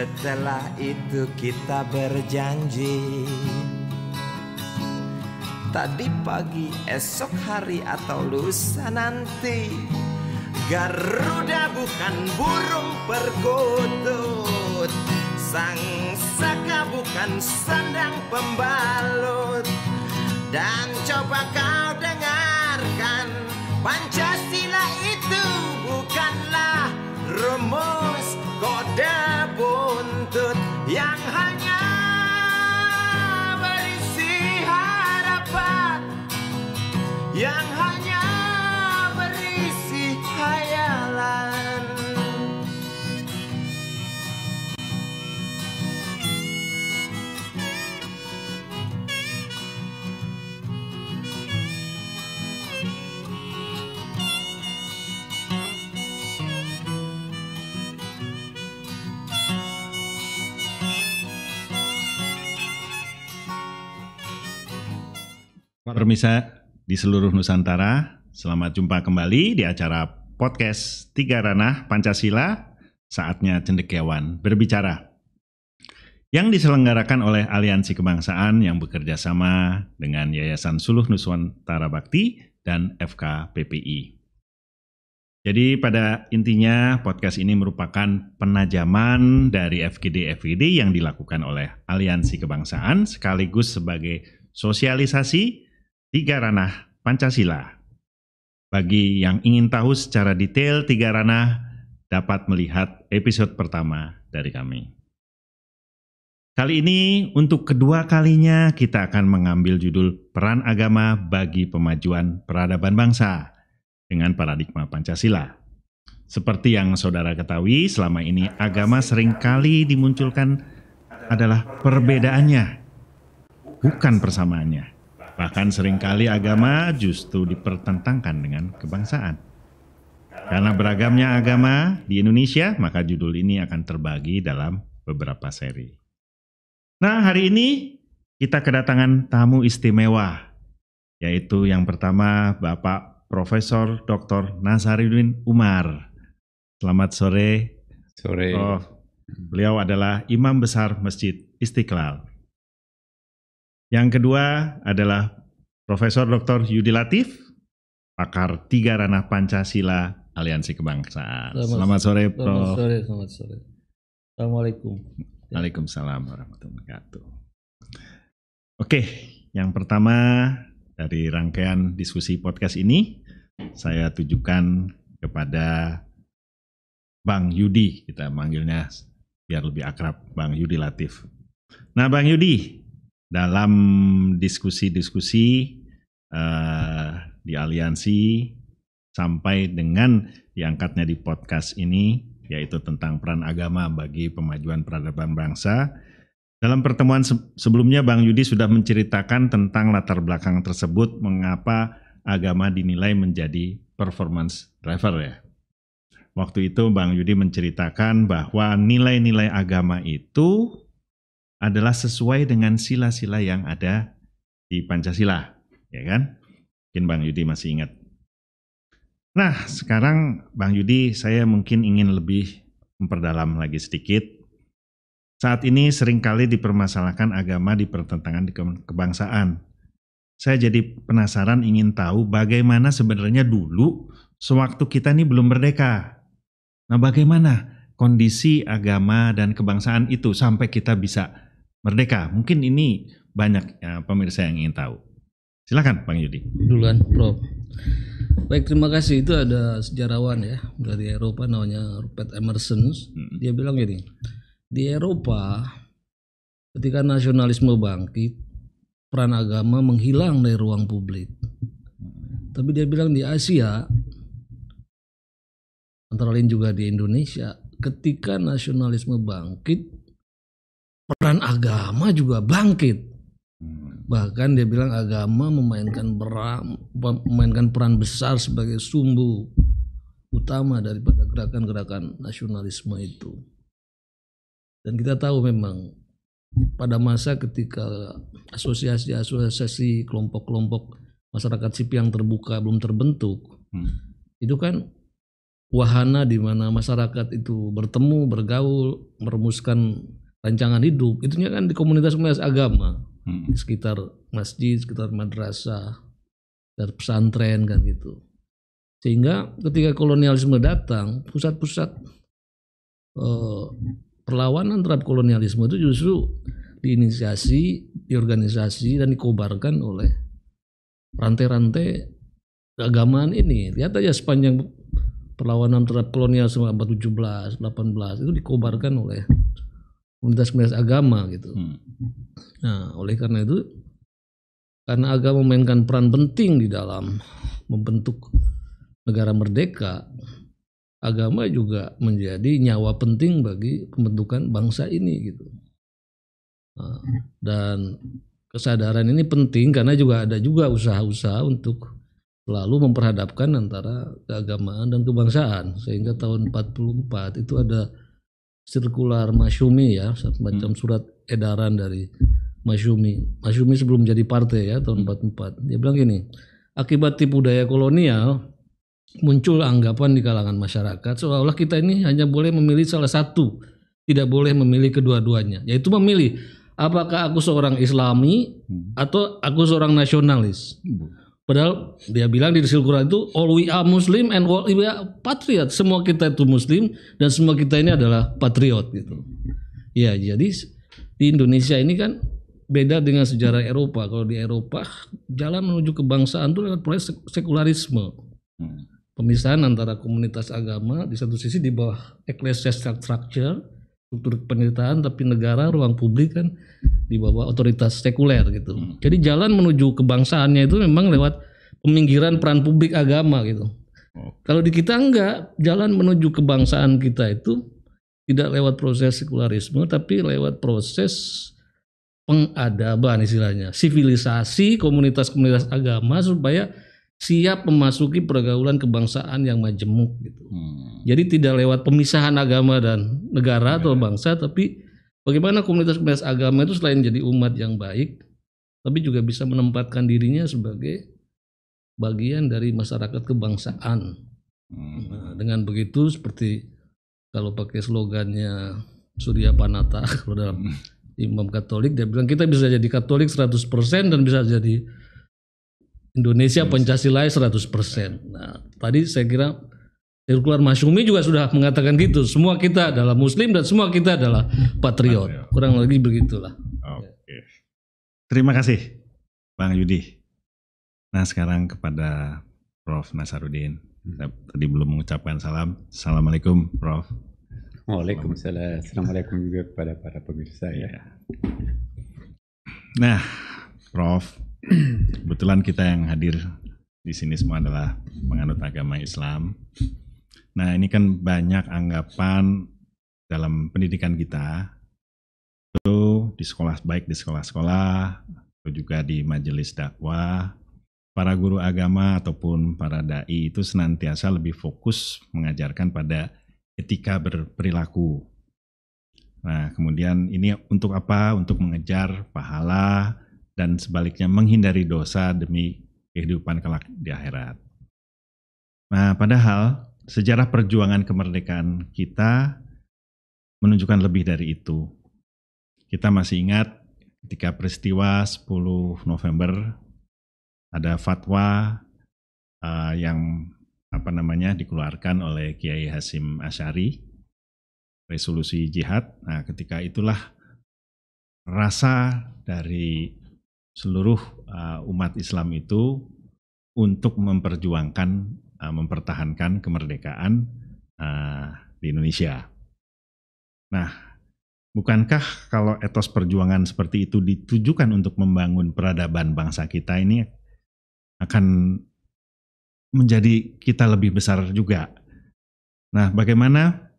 Setelah itu kita berjanji, tadi pagi, esok hari atau lusa nanti, Garuda bukan burung perkutut, sang saka bukan sandang pembalut. Dan coba kau dengarkan, Pancasila itu bukanlah rumus kode buntut yang hanya berisi harapan, yang hanya berisi hayalan. Pemirsa di seluruh Nusantara, selamat jumpa kembali di acara podcast Tiga Ranah Pancasila, saatnya cendekiawan berbicara. Yang diselenggarakan oleh Aliansi Kebangsaan yang bekerja sama dengan Yayasan Suluh Nusantara Bakti dan FKPPI. Jadi pada intinya podcast ini merupakan penajaman dari FGD-FGD yang dilakukan oleh Aliansi Kebangsaan sekaligus sebagai sosialisasi Tiga Ranah Pancasila. Bagi yang ingin tahu secara detail Tiga Ranah, dapat melihat episode pertama dari kami. Kali ini untuk kedua kalinya kita akan mengambil judul Peran Agama bagi Pemajuan Peradaban Bangsa dengan paradigma Pancasila. Seperti yang saudara ketahui, selama ini agama seringkali dimunculkan adalah perbedaannya, bukan persamaannya. Bahkan seringkali agama justru dipertentangkan dengan kebangsaan. Karena beragamnya agama di Indonesia, maka judul ini akan terbagi dalam beberapa seri. Nah, hari ini kita kedatangan tamu istimewa, yaitu yang pertama Bapak Profesor Dr. Nazaruddin Umar. Selamat sore. Sore. Beliau adalah Imam Besar Masjid Istiqlal. Yang kedua adalah Profesor Dr. Yudi Latif, pakar Tiga Ranah Pancasila Aliansi Kebangsaan. Selamat sore, Prof. Selamat sore. Assalamualaikum. Waalaikumsalam warahmatullahi wabarakatuh. Oke, yang pertama dari rangkaian diskusi podcast ini, saya tujukan kepada Bang Yudi, kita manggilnya biar lebih akrab, Bang Yudi Latif. Nah, Bang Yudi, dalam diskusi-diskusi di aliansi sampai dengan diangkatnya di podcast ini, yaitu tentang peran agama bagi pemajuan peradaban bangsa. Dalam pertemuan sebelumnya Bang Yudi sudah menceritakan tentang latar belakang tersebut, mengapa agama dinilai menjadi performance driver ya. Waktu itu Bang Yudi menceritakan bahwa nilai-nilai agama itu adalah sesuai dengan sila-sila yang ada di Pancasila, ya kan? Mungkin Bang Yudi masih ingat. Nah, sekarang Bang Yudi, saya mungkin ingin lebih memperdalam lagi sedikit. Saat ini seringkali dipermasalahkan agama dipertentangan di kebangsaan. Saya jadi penasaran ingin tahu bagaimana sebenarnya dulu sewaktu kita ini belum merdeka. Nah, bagaimana kondisi agama dan kebangsaan itu sampai kita bisa merdeka? Mungkin ini banyak pemirsa yang ingin tahu. Silakan Bang Yudi. Duluan, Prof. Baik, terima kasih. Itu ada sejarawan ya dari Eropa namanya Rupert Emerson. Dia bilang gini, di Eropa ketika nasionalisme bangkit, peran agama menghilang dari ruang publik. Tapi dia bilang di Asia, antara lain juga di Indonesia, ketika nasionalisme bangkit, peran agama juga bangkit. Bahkan dia bilang agama memainkan peran besar sebagai sumbu utama daripada gerakan-gerakan nasionalisme itu. Dan kita tahu memang pada masa ketika asosiasi-asosiasi kelompok-kelompok masyarakat sipil yang terbuka belum terbentuk, itu kan wahana di mana masyarakat itu bertemu, bergaul, merumuskan rancangan hidup. Itunya kan di komunitas-komunitas agama, di sekitar masjid, sekitar madrasah, dan pesantren kan gitu. Sehingga ketika kolonialisme datang, pusat-pusat perlawanan terhadap kolonialisme itu justru diinisiasi, diorganisasi dan dikobarkan oleh rantai-rantai keagamaan ini. Lihat aja sepanjang perlawanan terhadap kolonialisme abad 17, 18 itu dikobarkan oleh komunitas-komunitas agama gitu. Nah, oleh karena itu, karena agama memainkan peran penting di dalam membentuk negara merdeka, agama juga menjadi nyawa penting bagi pembentukan bangsa ini gitu. Nah, dan kesadaran ini penting karena ada juga usaha-usaha untuk selalu memperhadapkan antara keagamaan dan kebangsaan, sehingga tahun 44 itu ada sirkular Masyumi ya, semacam surat edaran dari Masyumi. Masyumi sebelum jadi partai ya tahun 44. Dia bilang gini, akibat tipu daya kolonial muncul anggapan di kalangan masyarakat seolah-olah kita ini hanya boleh memilih salah satu, tidak boleh memilih kedua-duanya, yaitu memilih apakah aku seorang Islami atau aku seorang nasionalis. Padahal dia bilang di Al-Quran itu all we are Muslim and all we are patriot. Semua kita itu Muslim dan semua kita ini adalah patriot gitu. Ya, jadi di Indonesia ini kan beda dengan sejarah Eropa. Kalau di Eropa jalan menuju kebangsaan itu lewat proses sekularisme. Pemisahan antara komunitas agama di satu sisi di bawah ecclesiastical structure, struktur pemerintahan, tapi negara ruang publik kan di bawah otoritas sekuler gitu. Jadi jalan menuju kebangsaannya itu memang lewat peminggiran peran publik agama gitu. Kalau di kita enggak, jalan menuju kebangsaan kita itu tidak lewat proses sekularisme tapi lewat proses pengadaban istilahnya, sivilisasi komunitas-komunitas agama supaya siap memasuki pergaulan kebangsaan yang majemuk gitu. Jadi tidak lewat pemisahan agama dan negara atau bangsa, tapi bagaimana komunitas-komunitas agama itu selain jadi umat yang baik, tapi juga bisa menempatkan dirinya sebagai bagian dari masyarakat kebangsaan. Nah, dengan begitu seperti kalau pakai slogannya Surya Panata kalau dalam Imam Katolik, dia bilang kita bisa jadi Katolik 100% dan bisa jadi Indonesia Pancasila 100%. Nah, tadi saya kira sirkular Masyumi juga sudah mengatakan gitu. Semua kita adalah Muslim dan semua kita adalah patriot. Kurang lebih begitulah. Oke. Terima kasih, Bang Yudi. Nah, sekarang kepada Prof. Nasaruddin. Saya tadi belum mengucapkan salam. Assalamualaikum, Prof. Waalaikumsalam. Assalamualaikum juga kepada para pemirsa ya. Nah, Prof, kebetulan kita yang hadir di sini semua adalah penganut agama Islam. Nah, ini kan banyak anggapan dalam pendidikan kita, itu di sekolah, baik di sekolah-sekolah, atau juga di majelis dakwah, para guru agama ataupun para dai itu senantiasa lebih fokus mengajarkan pada etika berperilaku. Nah, kemudian ini untuk apa? Untuk mengejar pahala dan sebaliknya menghindari dosa demi kehidupan kelak di akhirat. Nah, padahal sejarah perjuangan kemerdekaan kita menunjukkan lebih dari itu. Kita masih ingat ketika peristiwa 10 November ada fatwa yang dikeluarkan oleh Kiai Hasyim Asy'ari, resolusi jihad. Nah, ketika itulah rasa dari seluruh umat Islam itu untuk memperjuangkan, mempertahankan kemerdekaan di Indonesia. Nah, bukankah kalau etos perjuangan seperti itu ditujukan untuk membangun peradaban bangsa kita ini akan menjadi kita lebih besar juga? Nah, bagaimana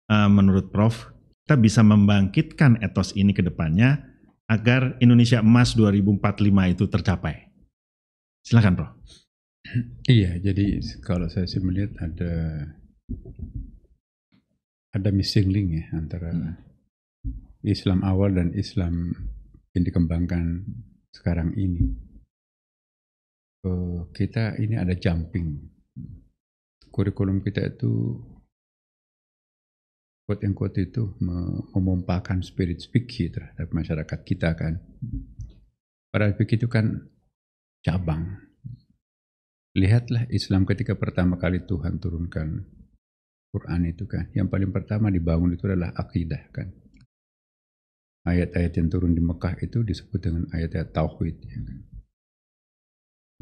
menurut Prof kita bisa membangkitkan etos ini ke depannya agar Indonesia Emas 2045 itu tercapai? Silakan, Prof. Iya, jadi kalau saya sih melihat ada missing link ya antara Islam awal dan Islam yang dikembangkan sekarang ini. Kita ini ada jumping kurikulum kita itu quote and quote itu memompakan spirit fikih terhadap masyarakat kita kan. Padahal fikih itu kan cabang. Lihatlah Islam ketika pertama kali Tuhan turunkan Quran itu kan, yang paling pertama dibangun itu adalah akidah kan. Ayat-ayat yang turun di Mekah itu disebut dengan ayat-ayat tauhid. Ya kan?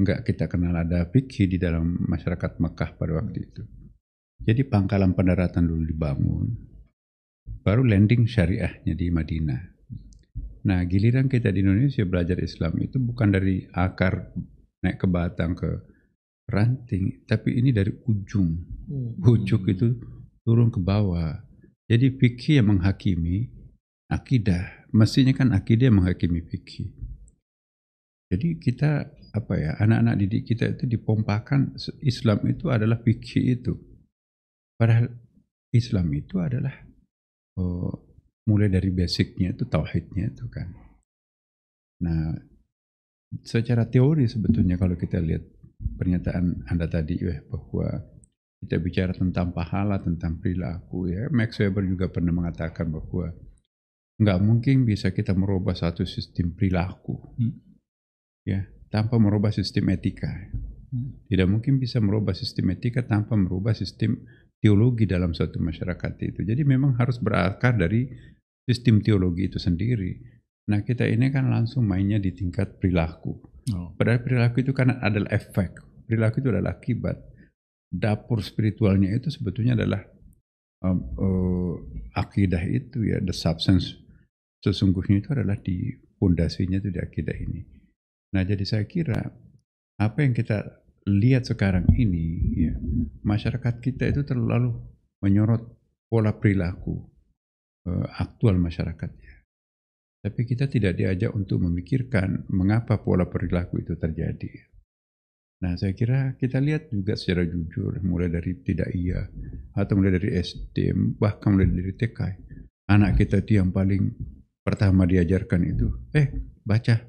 Enggak kita kenal ada fikih di dalam masyarakat Mekah pada waktu itu. Jadi pangkalan pendaratan dulu dibangun, baru landing syariahnya di Madinah. Nah giliran kita di Indonesia belajar Islam itu bukan dari akar naik ke batang ke ranting, tapi ini dari ujung. Pucuk itu turun ke bawah. Jadi fikih yang menghakimi akidah. Mestinya kan akidah yang menghakimi fikih. Jadi kita anak-anak didik kita itu dipompakan Islam itu adalah fikih itu. Padahal Islam itu adalah mulai dari basicnya itu tauhidnya itu kan. Nah, secara teori sebetulnya kalau kita lihat pernyataan Anda tadi ya, bahwa kita bicara tentang pahala, tentang perilaku ya. Max Weber juga pernah mengatakan bahwa nggak mungkin bisa kita merubah satu sistem perilaku ya tanpa merubah sistem etika. Tidak mungkin bisa merubah sistem etika tanpa merubah sistem teologi dalam suatu masyarakat itu. Jadi memang harus berakar dari sistem teologi itu sendiri. Nah kita ini kan langsung mainnya di tingkat perilaku. Padahal perilaku itu kan adalah efek, perilaku itu adalah akibat. Dapur spiritualnya itu sebetulnya adalah akidah itu ya, the substance sesungguhnya itu adalah di pondasinya itu di akidah ini. Nah jadi saya kira apa yang kita lihat sekarang ini ya, masyarakat kita itu terlalu menyorot pola perilaku aktual masyarakatnya. Tapi kita tidak diajak untuk memikirkan mengapa pola perilaku itu terjadi. Nah saya kira kita lihat juga secara jujur, mulai dari tidak iya, atau mulai dari SD, bahkan mulai dari TK. Anak kita itu yang paling pertama diajarkan itu, baca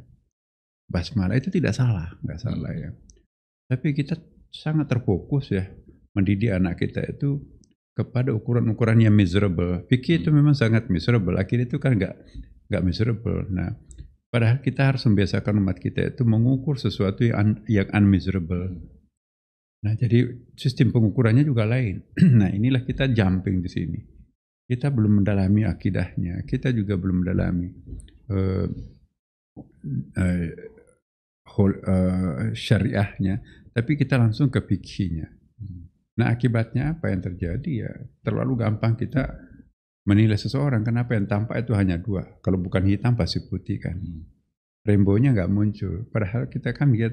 basmalah, itu tidak salah, nggak salah ya. Tapi kita sangat terfokus ya, mendidik anak kita itu kepada ukuran-ukuran yang miserable. Fikih itu memang sangat miserable, akhirnya itu kan nggak miserable. Nah, padahal kita harus membiasakan umat kita itu mengukur sesuatu yang unmiserable. Nah, jadi sistem pengukurannya juga lain. Nah, inilah kita jumping di sini. Kita belum mendalami akidahnya, kita juga belum mendalami syariahnya, tapi kita langsung ke fikihnya. Nah, akibatnya apa yang terjadi ya? Terlalu gampang kita menilai seseorang, kenapa yang tampak itu hanya dua, kalau bukan hitam pasti putih kan. Rainbow-nya nggak muncul, padahal kita kan lihat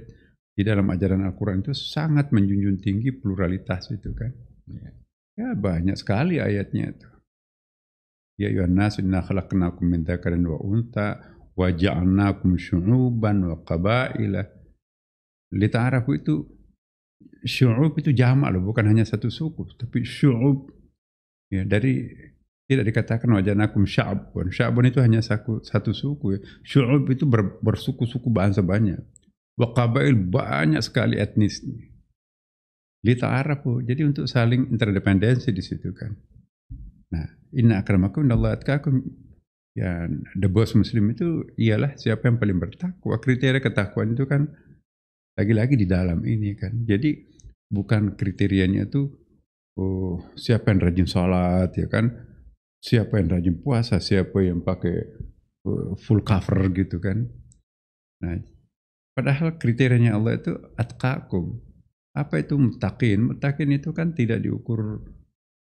di dalam ajaran Al-Quran itu sangat menjunjung tinggi pluralitas itu kan. Ya banyak sekali ayatnya itu. Ya ayuhan nas inna khalaqnakum min dzakarin wa untha wa ja'alnakum syu'uban wa qabaila lita'arafu. Itu syu'ub itu jamak loh, bukan hanya satu suku, tapi syu'ub ya, dari tidak dikatakan wajanakum sya'bun. Sya'bun itu hanya satu suku ya. Syu'ub itu bersuku-suku bangsa banyak. Wa qabail banyak sekali etnis. Lita'arafu, jadi untuk saling interdependensi di situ kan. Nah, inna akramakum indallahi atqakum. Ya, the boss muslim itu ialah siapa yang paling bertakwa. Kriteria ketakwaan itu kan lagi-lagi di dalam ini kan. Jadi bukan kriterianya itu siapa yang rajin sholat ya kan, siapa yang rajin puasa, siapa yang pakai full cover gitu kan. Nah, padahal kriterianya Allah itu atqakum. Apa itu muttaqin? Muttaqin itu kan tidak diukur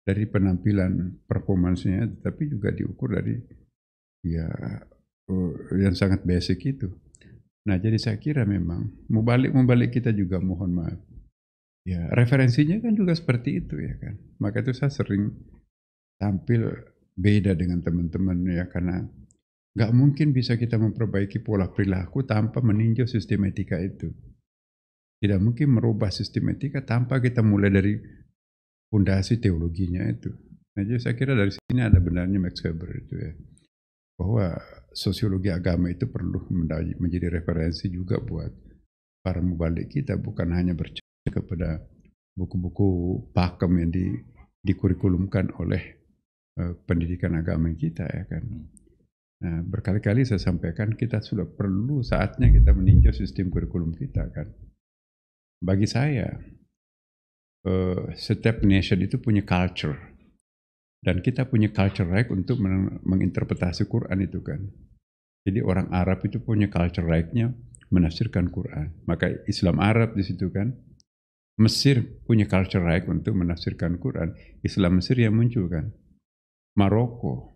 dari penampilan performansnya, tapi juga diukur dari ya yang sangat basic itu. Nah, jadi saya kira memang mubalik kita juga mohon maaf. Ya, referensinya kan juga seperti itu ya kan. Maka itu saya sering tampil beda dengan teman-teman ya, karena nggak mungkin bisa kita memperbaiki pola perilaku tanpa meninjau sistem etika itu. Tidak mungkin merubah sistem etika tanpa kita mulai dari fondasi teologinya itu. Nah, jadi saya kira dari sini ada benarnya Max Weber itu ya, bahwa sosiologi agama itu perlu menjadi referensi juga buat para mubalik kita, bukan hanya bercerita kepada buku-buku pakem yang dikurikulumkan oleh pendidikan agama kita ya kan. Nah, berkali-kali saya sampaikan kita sudah perlu saatnya kita meninjau sistem kurikulum kita kan. Bagi saya, setiap nation itu punya culture. Dan kita punya culture right untuk menginterpretasi Quran itu kan. Jadi orang Arab itu punya culture right-nya menafsirkan Quran. Maka Islam Arab di situ kan. Mesir punya culture right untuk menafsirkan Quran. Islam Mesir yang muncul kan. Maroko.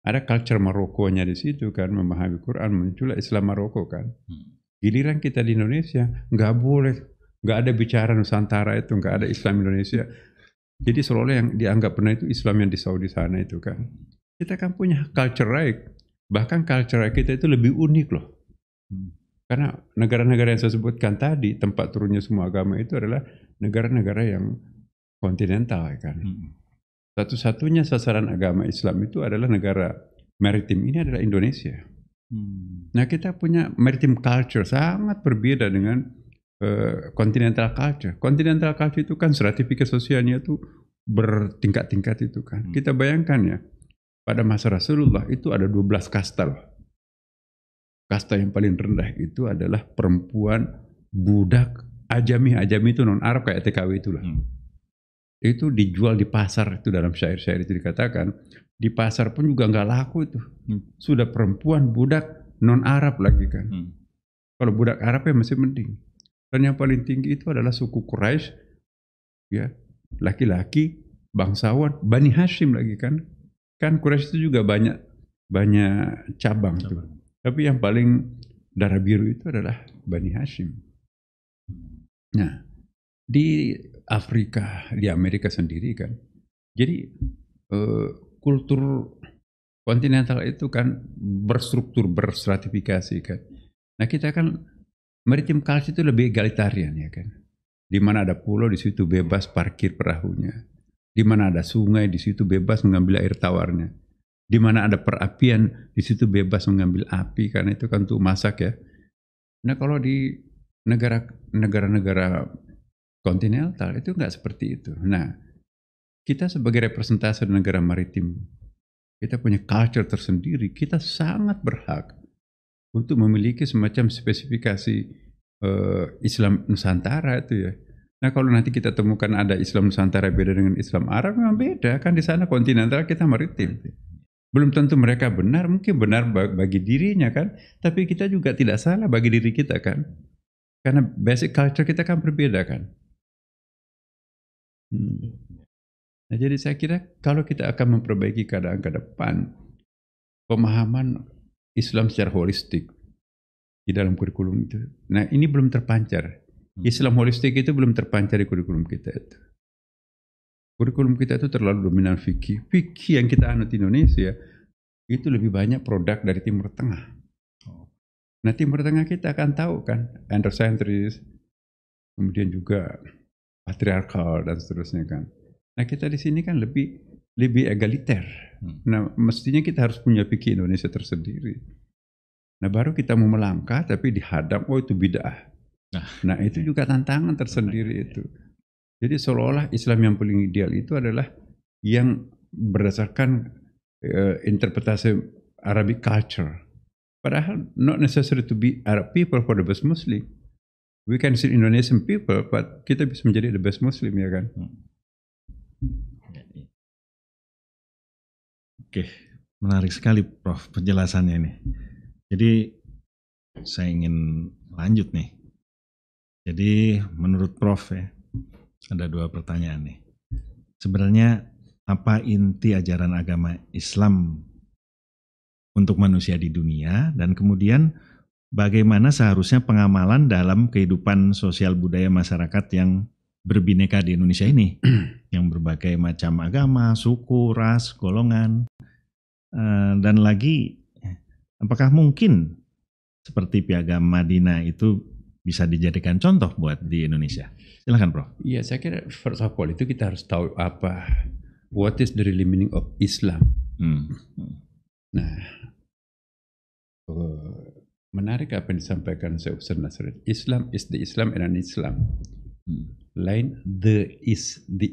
Ada culture Marokonya di situ kan, memahami Quran, muncullah Islam Maroko kan. Giliran kita di Indonesia, nggak boleh, nggak ada bicara Nusantara itu, nggak ada Islam Indonesia. Jadi seolah yang dianggap pernah itu Islam yang di Saudi sana itu kan. Kita kan punya culture right, bahkan culture right kita itu lebih unik loh. Karena negara-negara yang saya sebutkan tadi, tempat turunnya semua agama itu adalah negara-negara yang kontinental kan. Satu-satunya sasaran agama Islam itu adalah negara maritim, ini adalah Indonesia. Nah kita punya maritim culture sangat berbeda dengan continental culture. Continental culture itu kan stratifikasi sosialnya itu bertingkat-tingkat itu kan. Kita bayangkan ya, pada masa Rasulullah itu ada 12 kasta loh. Kasta yang paling rendah itu adalah perempuan, budak, ajami itu non-Arab kayak TKW itulah. Itu dijual di pasar, itu dalam syair-syair itu dikatakan di pasar pun juga nggak laku itu. Sudah perempuan, budak, non-Arab lagi kan. Kalau budak Arab ya masih mending. Dan yang paling tinggi itu adalah suku Quraisy, ya, laki-laki, bangsawan, Bani Hashim lagi kan. Kan Quraisy itu juga banyak cabang tuh. Tapi yang paling darah biru itu adalah Bani Hashim. Nah, di Afrika, di Amerika sendiri kan. Jadi kultur kontinental itu kan berstruktur, berstratifikasi kan. Nah kita kan maritim culture itu lebih egalitarian ya kan. Di mana ada pulau di situ bebas parkir perahunya. Di mana ada sungai di situ bebas mengambil air tawarnya. Di mana ada perapian di situ bebas mengambil api karena itu kan untuk masak ya. Nah kalau di negara-negara kontinental itu enggak seperti itu. Nah, kita sebagai representasi negara maritim, kita punya culture tersendiri, kita sangat berhak untuk memiliki semacam spesifikasi Islam Nusantara itu ya. Nah, kalau nanti kita temukan ada Islam Nusantara beda dengan Islam Arab, memang beda. Kan di sana kontinental, kita maritim. Belum tentu mereka benar, mungkin benar bagi dirinya kan, tapi kita juga tidak salah bagi diri kita kan. Karena basic culture kita kan berbeda kan. Nah, jadi saya kira kalau kita akan memperbaiki keadaan ke depan, pemahaman Islam secara holistik di dalam kurikulum itu. Nah, ini belum terpancar. Islam holistik itu belum terpancar di kurikulum kita itu. Kurikulum kita itu terlalu dominan fikih. Fikih yang kita anut di Indonesia itu lebih banyak produk dari Timur Tengah. Nah, Timur Tengah kita akan tahu kan, androcentris, kemudian juga patriarkal dan seterusnya kan. Nah kita di sini kan lebih egaliter. Nah mestinya kita harus punya fikih Indonesia tersendiri. Nah baru kita mau melangkah tapi dihadap, oh itu bid'ah. Nah itu juga tantangan tersendiri itu. Jadi seolah-olah Islam yang paling ideal itu adalah yang berdasarkan interpretasi Arabic culture. Padahal not necessary to be Arab people for the best Muslim. We can see Indonesian people, but kita bisa menjadi the best Muslim ya kan. Oke, menarik sekali Prof penjelasannya ini. Jadi saya ingin lanjut nih. Jadi menurut Prof ya, ada 2 pertanyaan nih. Sebenarnya apa inti ajaran agama Islam untuk manusia di dunia, dan kemudian bagaimana seharusnya pengamalan dalam kehidupan sosial budaya masyarakat yang berbineka di Indonesia ini, yang berbagai macam agama, suku, ras, golongan, dan lagi apakah mungkin seperti Piagam Madinah itu bisa dijadikan contoh buat di Indonesia? Silakan Prof. Iya, saya kira first of all itu kita harus tahu what is the real meaning of Islam. Nah, menarik apa yang disampaikan Syekh Hussein Nasruddin. Islam is the Islam and an Islam. lain the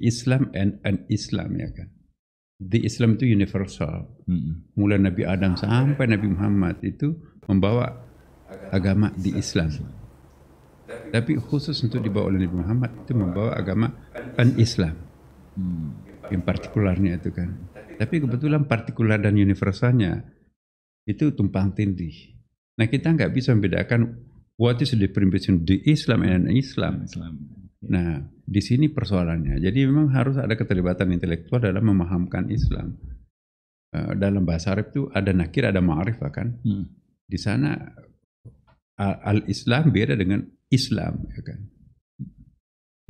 Islam and an Islam, ya kan. The Islam itu universal. Mulai Nabi Adam sampai Nabi Muhammad itu membawa agama di Islam. Tapi khusus untuk dibawa oleh Nabi Muhammad itu membawa agama an Islam. Yang partikularnya itu kan. Tapi kebetulan partikular dan universalnya itu tumpang tindih. Nah, kita nggak bisa membedakan what is the difference between the Islam and Islam. Nah, di sini persoalannya. Jadi memang harus ada keterlibatan intelektual dalam memahamkan Islam. Dalam bahasa Arab itu ada nakir, ada ma'rifah kan. Di sana al-Islam beda dengan Islam, ya kan.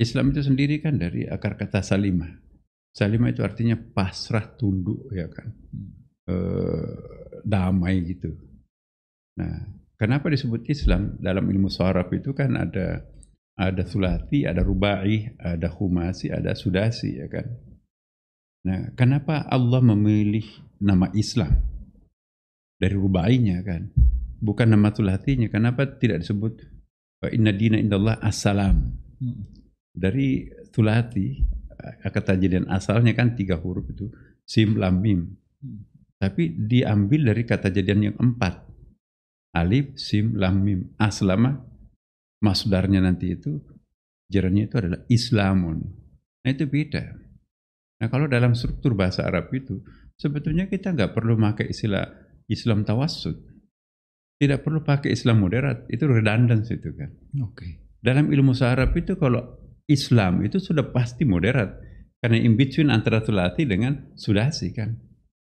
Islam itu sendiri kan dari akar kata salimah. Salimah itu artinya pasrah, tunduk, ya kan. Damai gitu. Nah, kenapa disebut Islam? Dalam ilmu sharaf itu kan ada sulati, ada rubai, ada khumasi, ada sudasi, ya kan. Nah, kenapa Allah memilih nama Islam dari rubainya kan? Bukan nama sulatinya. Kenapa tidak disebut inna dina indallah as-salam? Dari sulati, kata jadian asalnya kan 3 huruf itu, sim, lam, mim. Tapi diambil dari kata jadian yang 4. Alif, sim, lam, mim. Aslama, masdarnya nanti itu, jarannya itu adalah Islamun. Nah, itu beda. Nah, kalau dalam struktur bahasa Arab itu, sebetulnya kita nggak perlu pakai istilah Islam tawassut. Tidak perlu pakai Islam moderat. Itu redundant itu kan. Oke. Dalam ilmu Arab itu kalau Islam itu sudah pasti moderat. Karena in between antara sulasi dengan sudasi kan.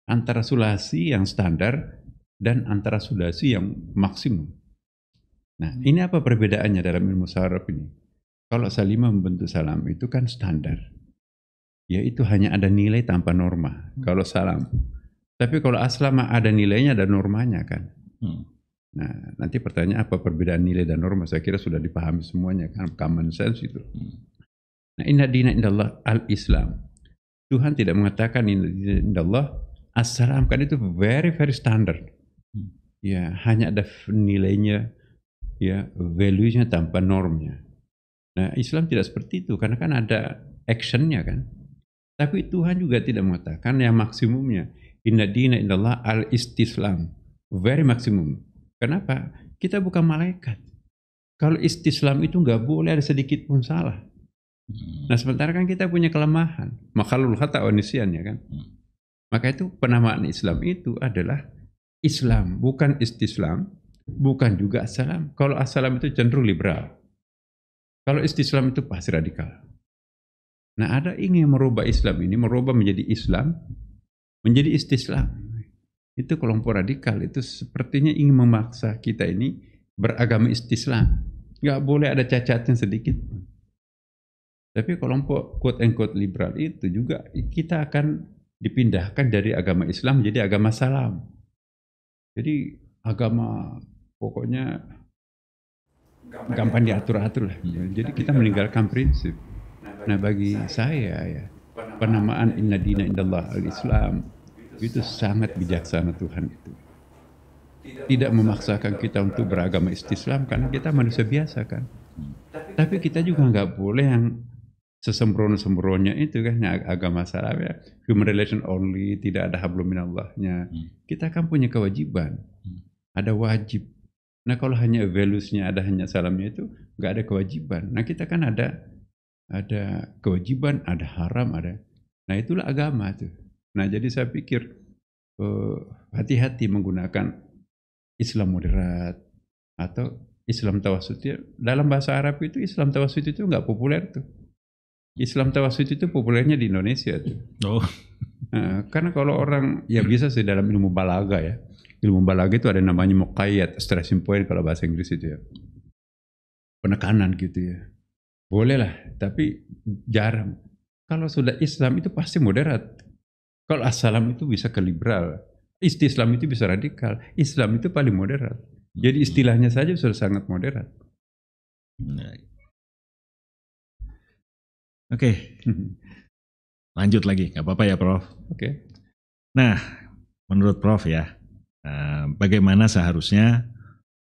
Antara sulasi yang standar dan antara sudasi yang maksimum. Nah, ini apa perbedaannya dalam ilmu Arab ini? Kalau salimah membentuk salam itu kan standar. Yaitu hanya ada nilai tanpa norma. Kalau salam. Tapi kalau aslama ada nilainya, ada normanya kan. Nah, nanti pertanyaan apa perbedaan nilai dan norma? Saya kira sudah dipahami semuanya kan. Common sense itu. Nah, inna dina indallah al-Islam. Tuhan tidak mengatakan inna dina indallah as-salam. Kan itu very standard. Ya, hanya ada nilainya, ya, value-nya tanpa normnya. Nah, Islam tidak seperti itu karena kan ada action-nya kan. Tapi Tuhan juga tidak mengatakan yang maksimumnya. Inna dina indallah al-istislam. Very maksimum. Kenapa? Kita bukan malaikat. Kalau istislam itu nggak boleh ada sedikit pun salah. Nah, sementara kan kita punya kelemahan. Makhlul khata' wa nisyan, ya kan. Maka itu penamaan Islam itu adalah Islam, bukan istislam, bukan juga assalam. Kalau assalam itu cenderung liberal. Kalau istislam itu pasti radikal. Nah, ada ingin merubah Islam ini, merubah menjadi Islam, menjadi istislam. Itu kelompok radikal, itu sepertinya ingin memaksa kita ini beragama istislam. Nggak boleh ada cacatnya sedikit. Tapi kelompok quote-unquote liberal itu juga kita akan dipindahkan dari agama Islam menjadi agama salam. Jadi agama pokoknya gampang diatur-atur lah. Jadi kita meninggalkan prinsip. Nah, bagi saya ya, penamaan inna dina indallah al-Islam itu sangat bijaksana Tuhan itu. Tidak memaksakan kita untuk beragama istislam karena kita manusia biasa kan. Tapi kita juga nggak boleh yang sesembrono-sembronya itu kan, agama salam ya, human relation only, tidak ada hablum minallahnya. Kita kan punya kewajiban, ada wajib. Nah, kalau hanya values-nya ada hanya salamnya itu nggak ada kewajiban. Nah, kita kan ada kewajiban, ada haram, ada. Nah, itulah agama tuh. Nah, jadi saya pikir hati-hati menggunakan Islam moderat atau Islam tawassut. Dalam bahasa Arab itu Islam tawassut itu nggak populer tuh. Islam tawassut itu populernya di Indonesia tuh. Oh. Nah, karena kalau orang ya bisa sih dalam ilmu balaga ya. Ilmu balaga itu ada namanya muqayyad, stressing point kalau bahasa Inggris itu ya. Penekanan gitu ya. Boleh lah, tapi jarang. Kalau sudah Islam itu pasti moderat. Kalau assalam itu bisa ke liberal. Istislam itu bisa radikal. Islam itu paling moderat. Jadi istilahnya saja sudah sangat moderat. Oke. Lanjut lagi, nggak apa-apa ya Prof. Oke. Nah, menurut Prof ya, bagaimana seharusnya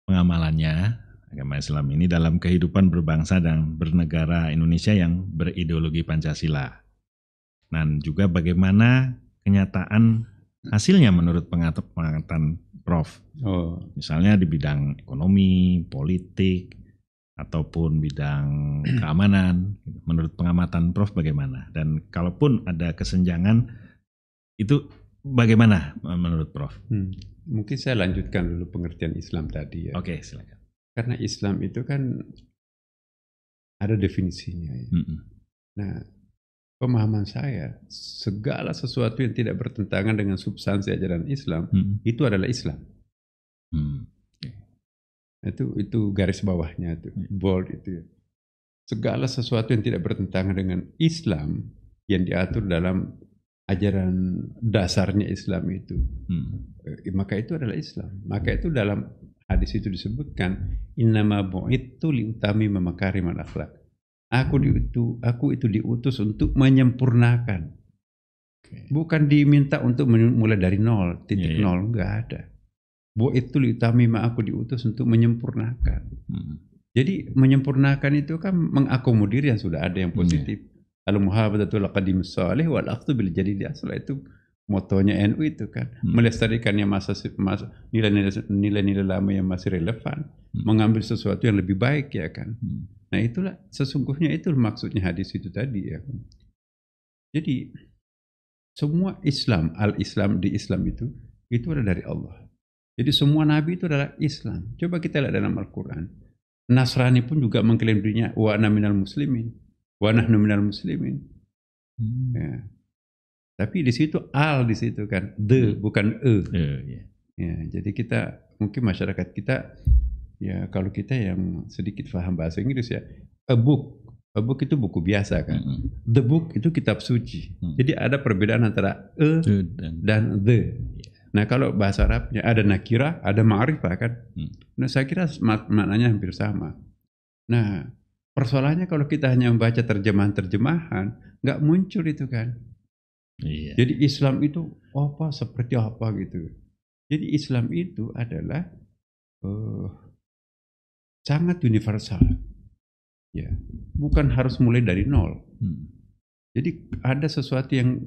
pengamalannya agama Islam ini dalam kehidupan berbangsa dan bernegara Indonesia yang berideologi Pancasila. Dan juga bagaimana kenyataan hasilnya menurut pengamatan Prof. Misalnya di bidang ekonomi, politik, ataupun bidang keamanan. Menurut pengamatan Prof bagaimana? Dan kalaupun ada kesenjangan, itu bagaimana menurut Prof? Mungkin saya lanjutkan dulu pengertian Islam tadi ya. Oke, silakan. Karena Islam itu kan ada definisinya. Ya. Nah, pemahaman saya, segala sesuatu yang tidak bertentangan dengan substansi ajaran Islam, itu adalah Islam. Itu garis bawahnya, itu bold itu. Segala sesuatu yang tidak bertentangan dengan Islam yang diatur dalam ajaran dasarnya Islam itu, maka itu adalah Islam. Maka itu dalam hadis itu disebutkan, innama bu'ittu liutami memakarim al-akhlak. Aku itu diutus untuk menyempurnakan. Bukan diminta untuk mulai dari nol, titik nol, enggak ada. Bu'ittu liutami aku diutus untuk menyempurnakan. Jadi menyempurnakan itu kan mengakomodir yang sudah ada yang positif. Al-muhabadatul qadimus salih wal akhdhu bil jadid asla, itu motonya NU itu kan, melestarikan yang nilai-nilai lama yang masih relevan, mengambil sesuatu yang lebih baik ya kan. Nah itulah sesungguhnya itu maksudnya hadis itu tadi ya. Jadi semua Islam, al-Islam di Islam itu adalah dari Allah. Jadi semua nabi itu adalah Islam. Coba kita lihat dalam Al-Quran. Nasrani pun juga mengklaim dirinya wa ana minal muslimin, wa nahnu minal muslimin. Ya. Tapi di situ di situ kan, bukan Ya, jadi kita mungkin masyarakat kita ya, kalau kita yang sedikit paham bahasa Inggris ya, a book itu buku biasa kan. The book itu kitab suci. Jadi ada perbedaan antara dan the. Nah kalau bahasa Arabnya ada nakirah, ada ma'rifah kan. Nah saya kira maknanya hampir sama. Nah persoalannya kalau kita hanya membaca terjemahan, nggak muncul itu kan. Jadi Islam itu seperti apa gitu. Jadi Islam itu adalah sangat universal. Ya, bukan harus mulai dari nol. Jadi ada sesuatu yang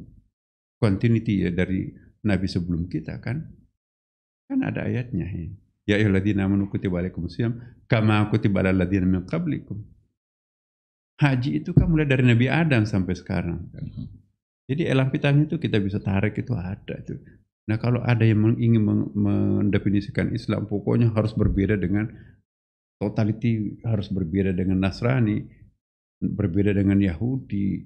continuity ya dari Nabi sebelum kita kan ada ayatnya. Ya ayyuhalladzina amanu kutiba alaikumusiyam kama kutiba alal ladzina min qablikum. Haji itu kan mulai dari Nabi Adam sampai sekarang kan. Jadi elang pitang itu kita bisa tarik, itu ada itu. Nah kalau ada yang ingin mendefinisikan Islam pokoknya harus berbeda dengan totality, harus berbeda dengan Nasrani, berbeda dengan Yahudi,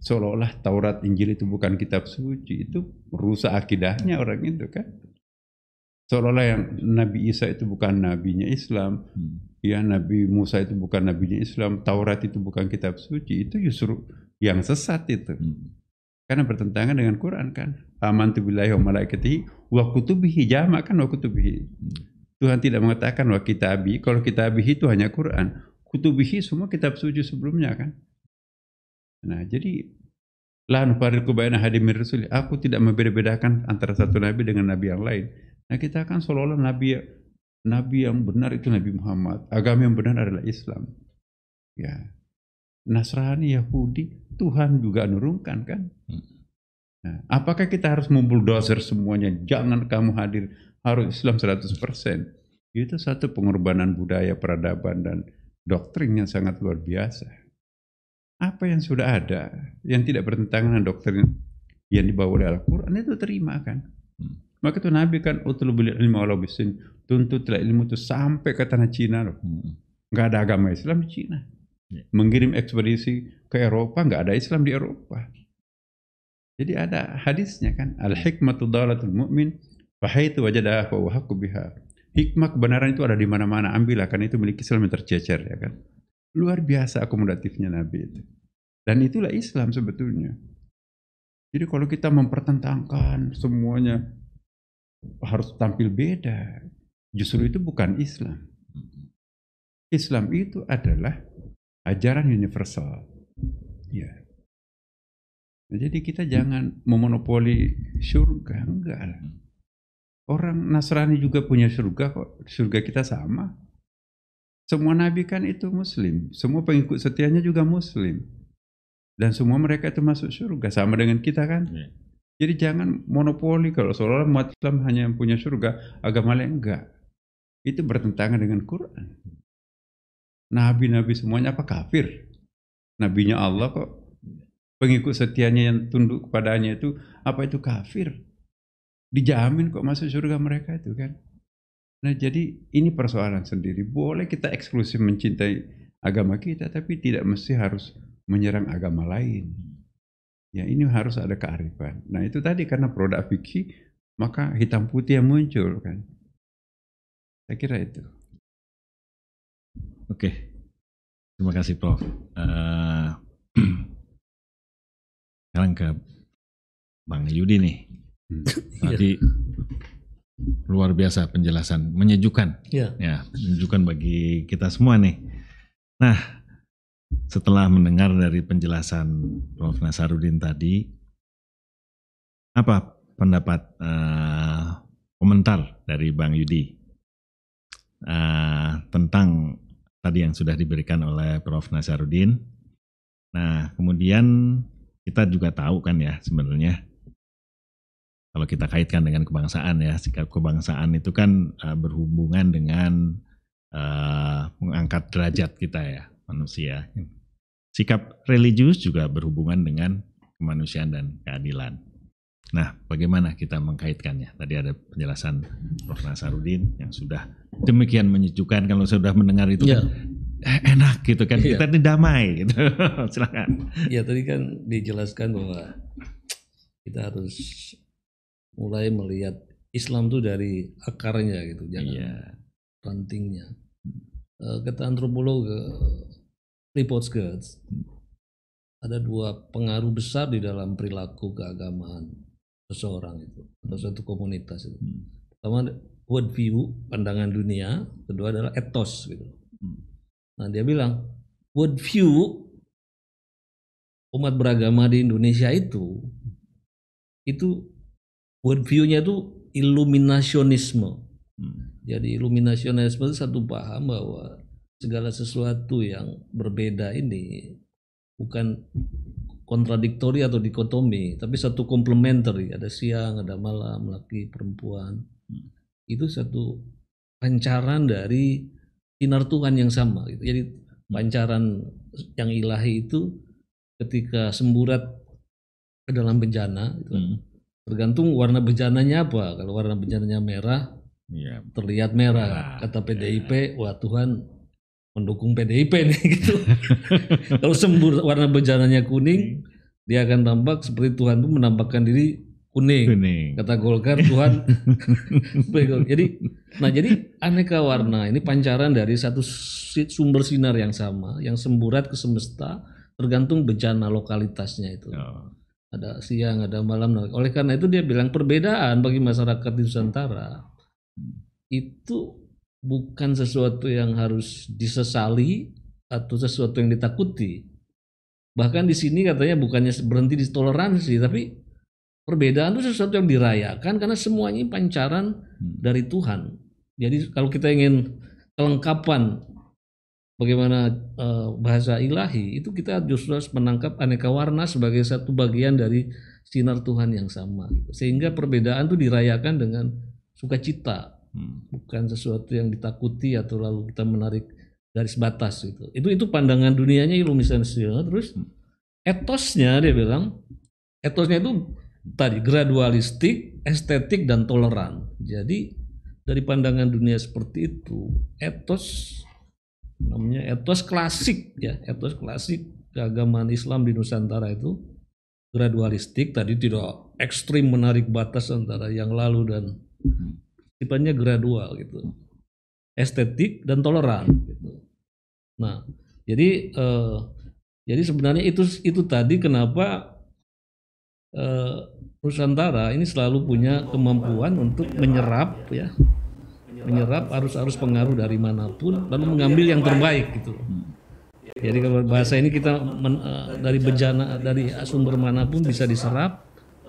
seolah-olah Taurat Injil itu bukan kitab suci, itu merusak akidahnya orang itu kan. Seolah-olah yang Nabi Isa itu bukan nabinya Islam, ya Nabi Musa itu bukan nabinya Islam, Taurat itu bukan kitab suci, itu justru yang sesat itu. Karena bertentangan dengan Quran kan. Amantu billahi wa malaikatihi wa kutubihi, jamak kan wa kutubihi. Tuhan tidak mengatakan wa kitabi, kalau kitabihi itu hanya Quran. Kutubihi semua kitab suci sebelumnya kan. Nah, jadi la nufarriqu baina ahadin min rusuli, aku tidak membeda-bedakan antara satu nabi dengan nabi yang lain. Nah, kita kan seolah-olah nabi yang benar itu Nabi Muhammad. Agama yang benar adalah Islam. Ya. Nasrani, Yahudi, Tuhan juga nurunkan kan. Nah, apakah kita harus membuldozer semuanya? Jangan kamu hadir, harus Islam 100%. Itu satu pengorbanan budaya, peradaban, dan doktrin yang sangat luar biasa. Apa yang sudah ada, yang tidak bertentangan dengan doktrin yang dibawa oleh Al-Quran, itu terima kan. Maka itu Nabi kan utlubul ilma walau bisin, tuntutlah ilmu itu sampai ke tanah Cina loh. Nggak ada agama Islam di Cina. Mengirim ekspedisi ke Eropa, nggak ada Islam di Eropa. Jadi ada hadisnya kan, al-hikmatu dalatul mu'min fahaitu wajadaha fa haqqu biha. Hikmah kebenaran itu ada di mana-mana, ambillah, kan itu milik Islam yang tercecer ya kan. Luar biasa akomodatifnya Nabi itu. Dan itulah Islam sebetulnya. Jadi kalau kita mempertentangkan semuanya harus tampil beda, justru itu bukan Islam. Islam itu adalah ajaran universal. Ya. Nah, jadi kita jangan memonopoli surga, enggak lah. Orang Nasrani juga punya surga kok, surga kita sama. semua nabi kan itu muslim, semua pengikut setianya juga muslim, dan semua mereka itu masuk surga sama dengan kita kan. Jadi jangan monopoli kalau seolah-olah umat Islam hanya yang punya surga, agama lain enggak. Itu bertentangan dengan Quran. Nabi-nabi semuanya apa kafir? Nabinya Allah kok. Pengikut setianya yang tunduk kepadanya itu apa itu kafir? Dijamin kok masuk surga mereka itu kan. Nah jadi ini persoalan sendiri. Boleh kita eksklusif mencintai agama kita, tapi tidak mesti harus menyerang agama lain. Ya ini harus ada kearifan. Nah itu tadi karena produk fikih, maka hitam putih yang muncul kan. Saya kira itu. Oke, terima kasih Prof. Sekarang ke Bang Yudi nih. Tadi luar biasa penjelasan, menyejukkan. Ya, menyejukkan bagi kita semua nih. Nah, setelah mendengar dari penjelasan Prof. Nasaruddin tadi, apa pendapat komentar dari Bang Yudi tentang tadi yang sudah diberikan oleh Prof. Nasaruddin? Nah, kemudian kita juga tahu kan ya sebenarnya kalau kita kaitkan dengan kebangsaan ya, sikap kebangsaan itu kan berhubungan dengan mengangkat derajat kita ya, manusia. Sikap religius juga berhubungan dengan kemanusiaan dan keadilan. Nah, bagaimana kita mengkaitkannya? Tadi ada penjelasan Prof. Nasaruddin yang sudah demikian menyejukkan. Kalau sudah mendengar itu kan enak gitu kan, kita ini damai gitu. Silakan. Ya tadi kan dijelaskan bahwa kita harus mulai melihat Islam itu dari akarnya gitu, jangan rantingnya. Kata antropolog Lipovetsky, ada dua pengaruh besar di dalam perilaku keagamaan seseorang itu atau suatu komunitas itu. Pertama world view, pandangan dunia, kedua adalah ethos gitu. Nah dia bilang world view umat beragama di Indonesia itu world view-nya itu iluminasionisme. Jadi iluminasionisme itu satu paham bahwa segala sesuatu yang berbeda ini bukan kontradiktori atau dikotomi, tapi satu komplementari. Ada siang, ada malam, laki, perempuan. Itu satu pancaran dari sinar Tuhan yang sama. Gitu. Jadi pancaran yang ilahi itu ketika semburat ke dalam bejana, gitu. Tergantung warna bejananya apa. Kalau warna bejananya merah, terlihat merah. Kata PDIP, wah Tuhan mendukung PDIP nih gitu. Kalau warna bejananya kuning, dia akan tampak seperti Tuhan itu menampakkan diri kuning. Kata Golkar, Tuhan. Jadi aneka warna ini pancaran dari satu sumber sinar yang sama, yang semburat ke semesta, tergantung bejana lokalitasnya itu. Ada siang, ada malam. Oleh karena itu dia bilang perbedaan bagi masyarakat di Nusantara itu bukan sesuatu yang harus disesali atau sesuatu yang ditakuti. Bahkan di sini katanya bukannya berhenti di toleransi, tapi perbedaan itu sesuatu yang dirayakan karena semuanya pancaran dari Tuhan. Jadi kalau kita ingin kelengkapan bagaimana bahasa ilahi, itu kita justru harus menangkap aneka warna sebagai satu bagian dari sinar Tuhan yang sama. Sehingga perbedaan itu dirayakan dengan sukacita. Bukan sesuatu yang ditakuti atau lalu kita menarik garis batas gitu. Itu pandangan dunianya iluminasi. Terus etosnya dia bilang, etosnya itu tadi gradualistik, estetik dan toleran. Jadi dari pandangan dunia seperti itu, etos namanya etos klasik ya, etos klasik keagamaan Islam di Nusantara itu gradualistik, tadi tidak ekstrim menarik batas antara yang lalu dan sifatnya gradual gitu, estetik dan toleran gitu. Nah, jadi sebenarnya itu tadi kenapa Nusantara ini selalu punya kemampuan untuk menyerap arus pengaruh dari manapun lalu mengambil yang terbaik gitu. Jadi kalau bahasa ini kita dari bejana dari sumber manapun bisa diserap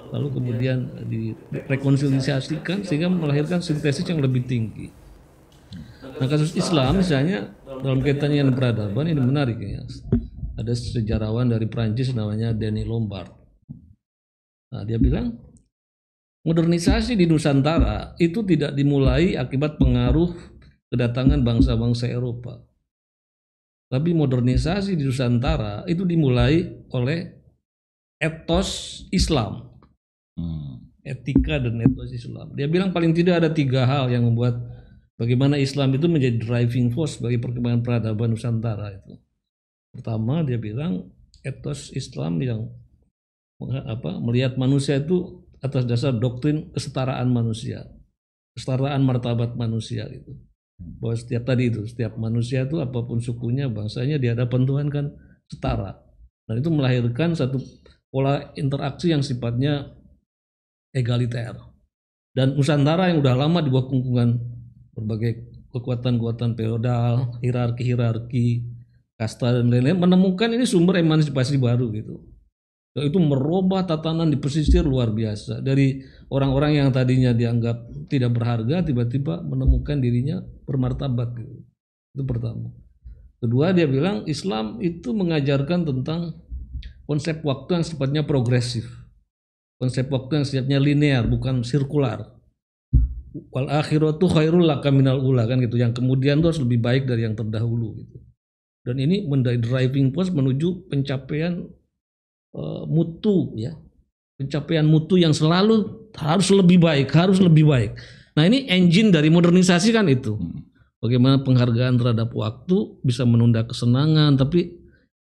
lalu kemudian direkonsiliasikan sehingga melahirkan sintesis yang lebih tinggi. Nah kasus Islam misalnya dalam kaitannya dengan peradaban ini menarik ya. Ada sejarawan dari Prancis namanya Denis Lombard. Nah dia bilang modernisasi di Nusantara itu tidak dimulai akibat pengaruh kedatangan bangsa-bangsa Eropa. Tapi modernisasi di Nusantara itu dimulai oleh etos Islam. Etika dan etos Islam. Dia bilang paling tidak ada 3 hal yang membuat bagaimana Islam itu menjadi driving force bagi perkembangan peradaban Nusantara itu. Pertama dia bilang etos Islam yang melihat manusia itu atas dasar doktrin kesetaraan manusia, kesetaraan martabat manusia gitu. Bahwa setiap manusia itu apapun sukunya, bangsanya di hadapan Tuhan kan setara. Dan itu melahirkan satu pola interaksi yang sifatnya egaliter. Dan Nusantara yang udah lama di bawah kungkungan berbagai kekuatan-kekuatan feodal, hierarki, kasta dan lain-lain, menemukan ini sumber emansipasi baru gitu. Dan itu merubah tatanan di pesisir luar biasa. Dari orang-orang yang tadinya dianggap tidak berharga, tiba-tiba menemukan dirinya bermartabat gitu. Itu pertama. Kedua dia bilang Islam itu mengajarkan tentang konsep waktu yang sifatnya progresif. Konsep waktu yang sifatnya linear, bukan sirkular. Wal akhiratu khairul laka minal ula kan gitu. Yang kemudian itu harus lebih baik dari yang terdahulu gitu. Dan ini menjadi driving force menuju pencapaian mutu ya. Pencapaian mutu yang selalu harus lebih baik. Nah, ini engine dari modernisasi kan itu. Bagaimana penghargaan terhadap waktu bisa menunda kesenangan, tapi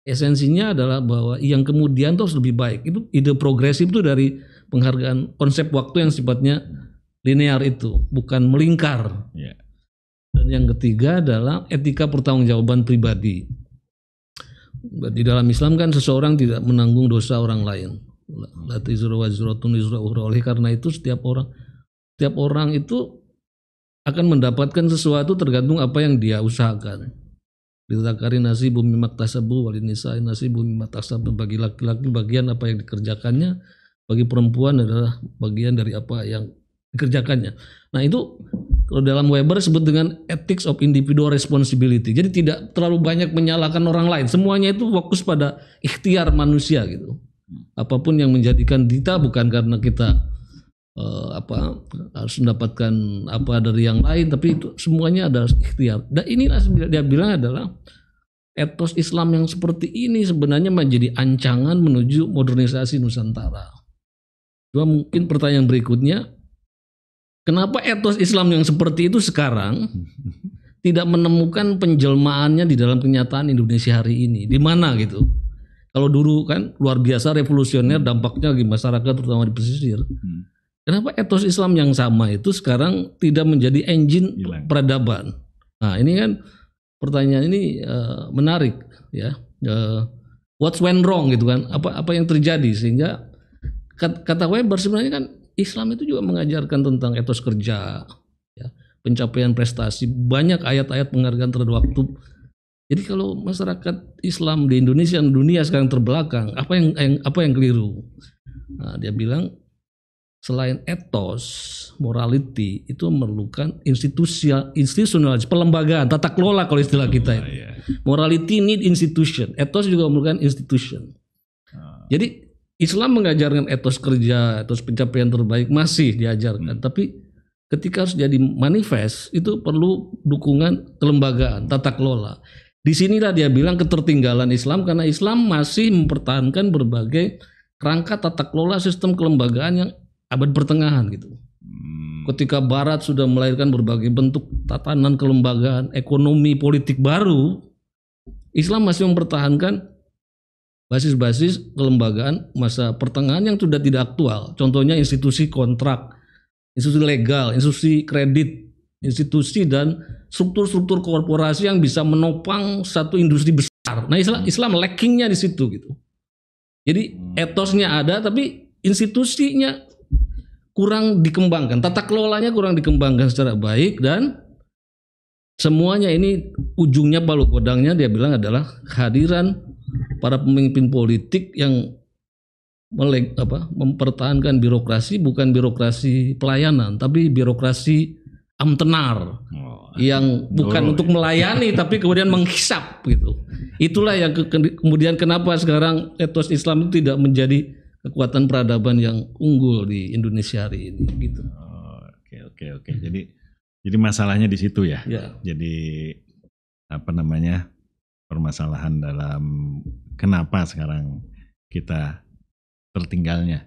esensinya adalah bahwa yang kemudian itu harus lebih baik. Itu ide progresif itu dari penghargaan konsep waktu yang sifatnya linear itu, bukan melingkar. Yeah. Dan yang ketiga adalah etika pertanggungjawaban pribadi. Di dalam Islam kan seseorang tidak menanggung dosa orang lain. Oleh karena itu setiap orang itu akan mendapatkan sesuatu tergantung apa yang dia usahakan. Lidzakari nasibum mimma iktasabu walin nisa'i nasibum mimma iktasabna. Bagi laki-laki bagian apa yang dikerjakannya, bagi perempuan adalah bagian dari apa yang dikerjakannya. Nah itu kalau dalam Weber disebut dengan ethics of individual responsibility. Jadi tidak terlalu banyak menyalahkan orang lain. Semuanya itu fokus pada ikhtiar manusia gitu. Apapun yang menjadikan kita bukan karena kita harus mendapatkan apa dari yang lain, tapi itu semuanya adalah ikhtiar. Dan inilah dia bilang adalah etos Islam yang seperti ini sebenarnya menjadi ancangan menuju modernisasi Nusantara. Cuma mungkin pertanyaan berikutnya, kenapa etos Islam yang seperti itu sekarang tidak menemukan penjelmaannya di dalam kenyataan Indonesia hari ini? Di mana gitu? Kalau dulu kan luar biasa revolusioner dampaknya bagi masyarakat terutama di pesisir. Kenapa etos Islam yang sama itu sekarang tidak menjadi engine peradaban? Nah ini kan pertanyaan ini menarik ya. What's went wrong gitu kan? Apa yang terjadi sehingga kata Weber sebenarnya kan Islam itu juga mengajarkan tentang etos kerja, ya, pencapaian prestasi, banyak ayat-ayat penghargaan terhadap waktu. Jadi kalau masyarakat Islam di Indonesia dan dunia sekarang terbelakang, apa yang keliru? Nah, dia bilang selain etos, morality itu memerlukan institusional, pelembagaan, tata kelola kalau istilah kita itu. Morality need institution, etos juga memerlukan institution. Jadi Islam mengajarkan etos kerja, etos pencapaian terbaik masih diajarkan, tapi ketika harus jadi manifest itu perlu dukungan kelembagaan, tata kelola. Di sinilah dia bilang ketertinggalan Islam karena Islam masih mempertahankan berbagai kerangka tata kelola sistem kelembagaan yang abad pertengahan gitu. Ketika Barat sudah melahirkan berbagai bentuk tatanan kelembagaan, ekonomi, politik baru, Islam masih mempertahankan basis-basis kelembagaan masa pertengahan yang sudah tidak aktual. Contohnya institusi kontrak, institusi legal, institusi kredit, institusi dan struktur-struktur korporasi yang bisa menopang satu industri besar. Nah Islam lackingnya di situ gitu. Jadi etosnya ada tapi institusinya kurang dikembangkan, tata kelolanya kurang dikembangkan secara baik dan semuanya ini ujungnya palu kodangnya dia bilang adalah kehadiran para pemimpin politik yang mempertahankan birokrasi bukan birokrasi pelayanan tapi birokrasi amtenar yang bukan untuk melayani tapi kemudian menghisap gitu. Itulah yang kemudian kenapa sekarang etos Islam itu tidak menjadi kekuatan peradaban yang unggul di Indonesia hari ini gitu. Oke. Jadi masalahnya di situ ya. Ya. Jadi permasalahan dalam kenapa sekarang kita tertinggalnya.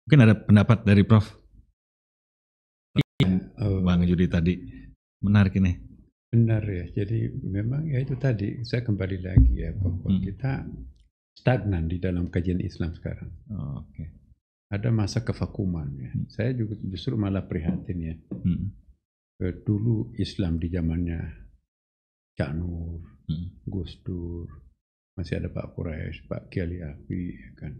Mungkin ada pendapat dari Prof. Bang Yudi tadi menarik ini. Benar ya. Jadi memang ya itu tadi saya kembali lagi ya bahwa kita stagnan di dalam kajian Islam sekarang. Oke. Ada masa kevakuman ya. Saya juga justru malah prihatin ya. Dulu Islam di zamannya Cak Nur, Gus Dur, masih ada Pak Quraisy, Pak Kiai Api, ya kan.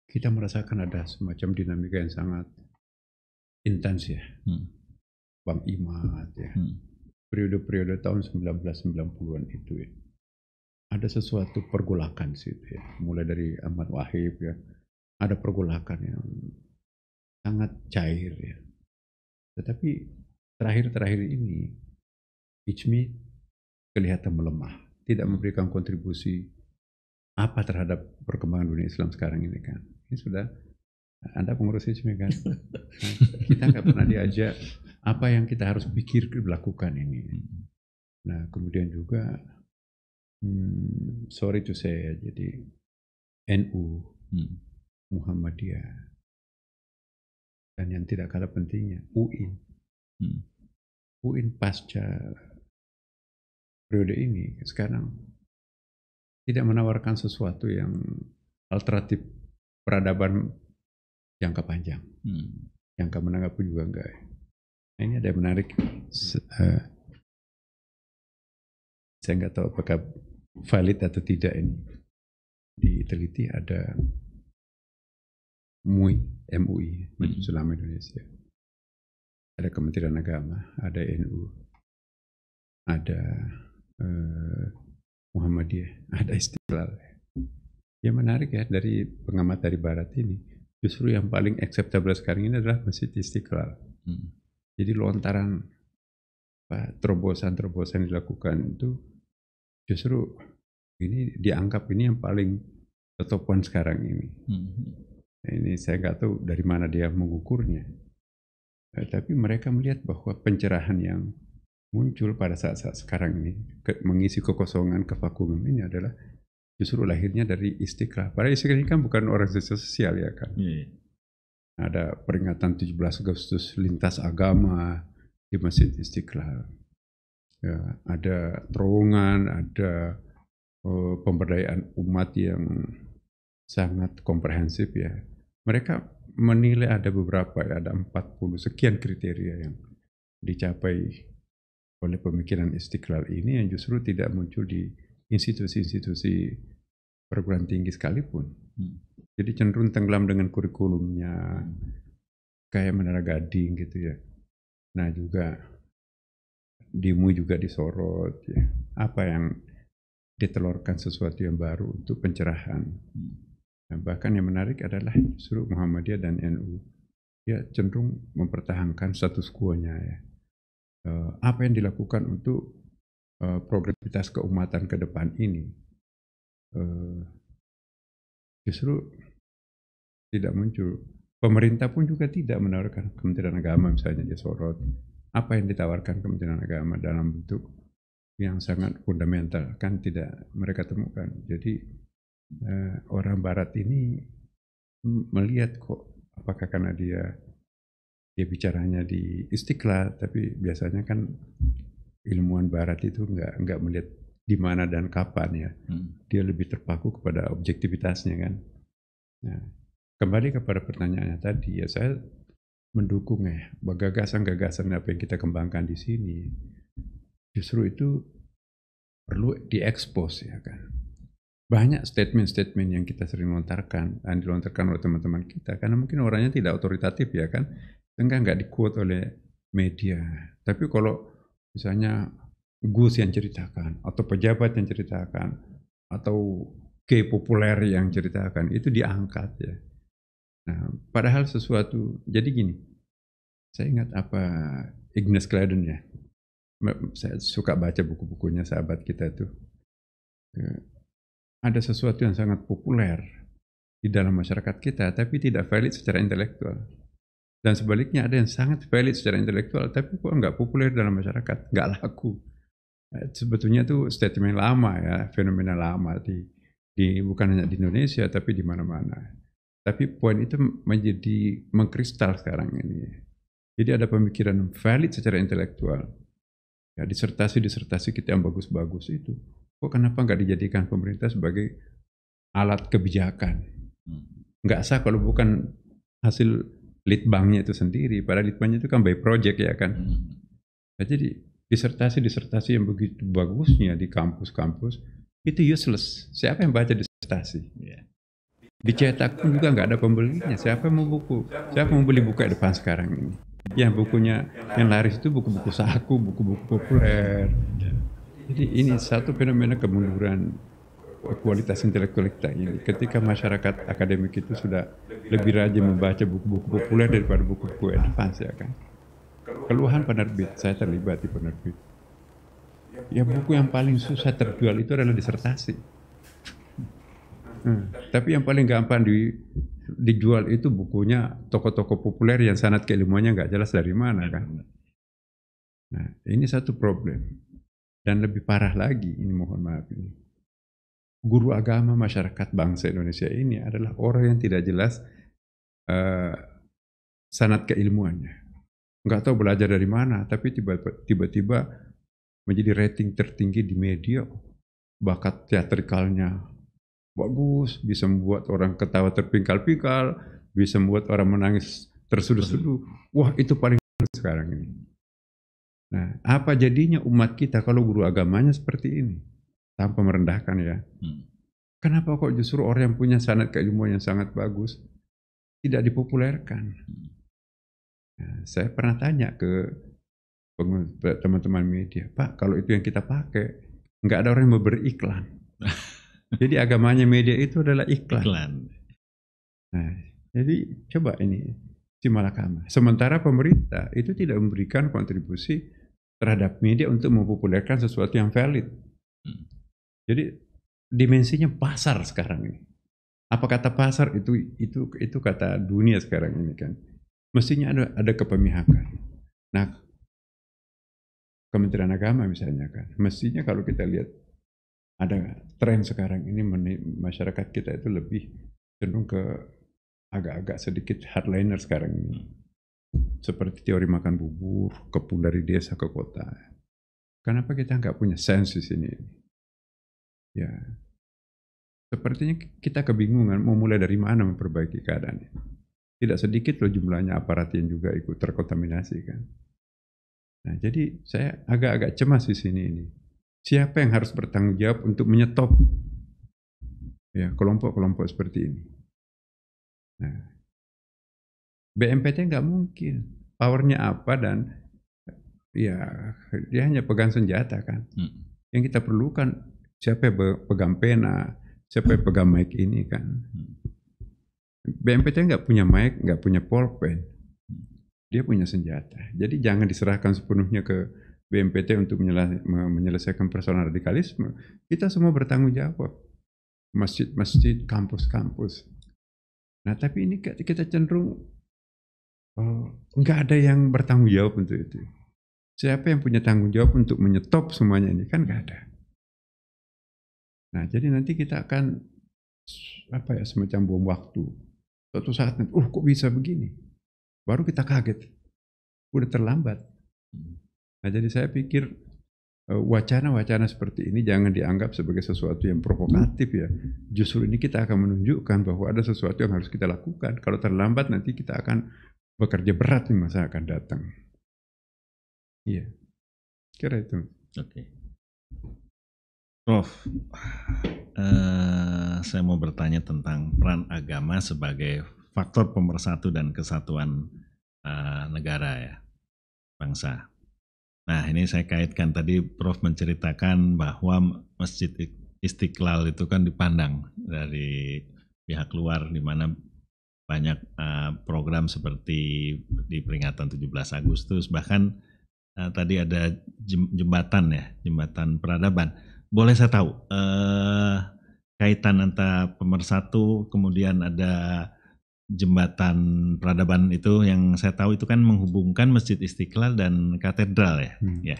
Kita merasakan ada semacam dinamika yang sangat intens ya. Bang Imad ya. Periode-periode tahun 1990-an itu ya. Ada sesuatu pergolakan situ ya. Mulai dari Ahmad Wahib ya. Ada pergolakan yang sangat cair ya. Tetapi terakhir-terakhir ini Ijmi kelihatan melemah, tidak memberikan kontribusi apa terhadap perkembangan dunia Islam sekarang ini kan. Ini sudah Anda pengurus Ijmi kan. Nah, kita nggak pernah diajak apa yang kita harus pikir lakukan ini. Nah kemudian juga sorry to say jadi NU, Muhammadiyah, dan yang tidak kalah pentingnya UIN. UIN pasca periode ini sekarang tidak menawarkan sesuatu yang alternatif peradaban jangka panjang. Jangka menengah pun juga enggak. Nah, ini ada yang menarik. Saya nggak tahu apakah valid atau tidak ini. Diteliti ada MUI, Majelis Ulama Indonesia. Ada Kementerian Agama, ada NU, ada Muhammadiyah, ada Istiqlal. Yang menarik ya dari pengamat dari Barat ini, justru yang paling acceptable sekarang ini adalah Masjid Istiqlal. Jadi lontaran terobosan-terobosan dilakukan itu justru ini dianggap ini yang paling ketopan sekarang ini. Ini saya nggak tahu dari mana dia mengukurnya. Tapi mereka melihat bahwa pencerahan yang muncul pada saat-saat sekarang ini mengisi kekosongan, kevakuman ini adalah justru lahirnya dari Istiqlal. Padahal Istiqlal ini kan bukan organisasi sosial ya kan. Ada peringatan 17 Agustus lintas agama di Masjid Istiqlal. Ya, ada terowongan, ada pemberdayaan umat yang sangat komprehensif ya. Mereka menilai ada beberapa ya, ada 40 sekian kriteria yang dicapai oleh pemikiran Istiqlal ini yang justru tidak muncul di institusi-institusi perguruan tinggi sekalipun. Jadi cenderung tenggelam dengan kurikulumnya, kayak Menara Gading gitu ya. Nah juga di MUI juga disorot ya. Apa yang ditelurkan sesuatu yang baru untuk pencerahan. Nah, bahkan yang menarik adalah justru Muhammadiyah dan NU ya cenderung mempertahankan status quo-nya ya. Apa yang dilakukan untuk progresivitas keumatan ke depan ini justru tidak muncul. Pemerintah pun juga tidak menawarkan. Kementerian Agama misalnya disorot. Apa yang ditawarkan Kementerian Agama dalam bentuk yang sangat fundamental kan tidak mereka temukan. Jadi orang Barat ini melihat kok apakah karena dia bicaranya di Istiqlal, tapi biasanya kan ilmuwan Barat itu nggak melihat di mana dan kapan ya. Dia lebih terpaku kepada objektivitasnya kan. Nah, kembali kepada pertanyaannya tadi ya, saya mendukung ya gagasan-gagasan apa yang kita kembangkan di sini. Justru itu perlu diekspos ya kan. Banyak statement-statement yang kita sering lontarkan dan dilontarkan oleh teman-teman kita karena mungkin orangnya tidak otoritatif ya kan, nggak di-quote oleh media. Tapi kalau misalnya Gus yang ceritakan atau pejabat yang ceritakan atau populer yang ceritakan itu diangkat ya. Nah, padahal sesuatu jadi gini, Saya ingat apa Ignaz Gladden ya. Saya suka baca buku-bukunya sahabat kita itu. Ada sesuatu yang sangat populer di dalam masyarakat kita, tapi tidak valid secara intelektual. Dan sebaliknya ada yang sangat valid secara intelektual, tapi kok nggak populer dalam masyarakat, nggak laku. Sebetulnya itu statement lama ya, fenomena lama bukan hanya di Indonesia, tapi di mana-mana. Tapi poin itu menjadi mengkristal sekarang ini. Jadi ada pemikiran valid secara intelektual. Ya, disertasi kita yang bagus-bagus itu, kok kenapa nggak dijadikan pemerintah sebagai alat kebijakan? Nggak sah kalau bukan hasil litbangnya itu sendiri. Padahal litbangnya itu kan by project ya kan. Nah, jadi disertasi yang begitu bagusnya di kampus-kampus itu useless. Siapa yang baca disertasi? Dicetak pun juga nggak ada pembelinya. Siapa yang mau beli buku di depan sekarang ini? Yang bukunya yang laris itu buku-buku saku, buku-buku populer. Jadi ini satu fenomena kemunduran kualitas intelektual kita ini. Ketika masyarakat akademik itu sudah lebih rajin membaca buku-buku populer daripada buku-buku advance ya kan. Keluhan penerbit, saya terlibat di penerbit. Ya buku yang paling susah terjual itu adalah disertasi. Tapi yang paling gampang dijual itu bukunya tokoh-tokoh populer yang sanad keilmuannya nggak jelas dari mana kan. Nah ini satu problem. Dan lebih parah lagi, ini mohon maaf ini. Guru agama masyarakat bangsa Indonesia ini adalah orang yang tidak jelas sanad keilmuannya. Nggak tahu belajar dari mana, tapi tiba-tiba menjadi rating tertinggi di media. Bakat teatrikalnya bagus, bisa membuat orang ketawa terpingkal-pingkal, bisa membuat orang menangis terseduh-seduh. Wah, itu paling sekarang ini. Nah, apa jadinya umat kita kalau guru agamanya seperti ini? Tanpa merendahkan ya. Kenapa kok justru orang yang punya sanad keilmuan yang sangat bagus tidak dipopulerkan? Nah, saya pernah tanya ke teman-teman media, Pak, kalau itu yang kita pakai, nggak ada orang yang mau beriklan. Jadi agamanya media itu adalah iklan. Nah, jadi coba ini si malakama. Sementara pemerintah itu tidak memberikan kontribusi terhadap media untuk mempopulerkan sesuatu yang valid. Jadi dimensinya pasar sekarang ini. Apa kata pasar itu kata dunia sekarang ini kan. Mestinya ada kepemihakan. Nah, Kementerian Agama misalnya kan, mestinya kalau kita lihat ada tren sekarang ini masyarakat kita itu lebih cenderung ke agak-agak sedikit hardliner sekarang ini. Seperti teori makan bubur, kebun dari desa ke kota. Kenapa kita nggak punya sense di sini? Ya, sepertinya kita kebingungan mau mulai dari mana memperbaiki keadaan ini. Tidak sedikit loh jumlahnya aparat yang juga ikut terkontaminasi kan. Nah, jadi saya agak-agak cemas di sini ini. Siapa yang harus bertanggung jawab untuk menyetop ya kelompok-kelompok seperti ini? Nah, BNPT nggak mungkin. Powernya apa dan ya dia hanya pegang senjata kan. Yang kita perlukan siapa yang pegang pena, siapa yang pegang mic ini kan. BNPT nggak punya mic, nggak punya pulpen. Dia punya senjata. Jadi jangan diserahkan sepenuhnya ke BNPT untuk menyelesaikan persoalan radikalisme. Kita semua bertanggung jawab. Masjid-masjid, kampus-kampus. Nah, tapi ini kita cenderung nggak ada yang bertanggung jawab untuk itu. Siapa yang punya tanggung jawab untuk menyetop semuanya ini? Kan nggak ada. Nah, jadi nanti kita akan semacam bom waktu. Suatu saat nanti, kok bisa begini? Baru kita kaget. Udah terlambat. Nah, jadi saya pikir wacana-wacana seperti ini jangan dianggap sebagai sesuatu yang provokatif ya. Justru ini kita akan menunjukkan bahwa ada sesuatu yang harus kita lakukan. Kalau terlambat nanti kita akan bekerja berat di masa akan datang. Iya, kira itu. Oke. Prof, saya mau bertanya tentang peran agama sebagai faktor pemersatu dan kesatuan negara ya, bangsa. Nah, ini saya kaitkan tadi Prof menceritakan bahwa Masjid Istiqlal itu kan dipandang dari pihak luar di mana banyak program seperti di peringatan 17 Agustus, bahkan tadi ada jembatan ya, jembatan peradaban. Boleh saya tahu kaitan antara Pemersatu, kemudian ada jembatan peradaban itu yang saya tahu itu kan menghubungkan Masjid Istiqlal dan katedral ya. Ya.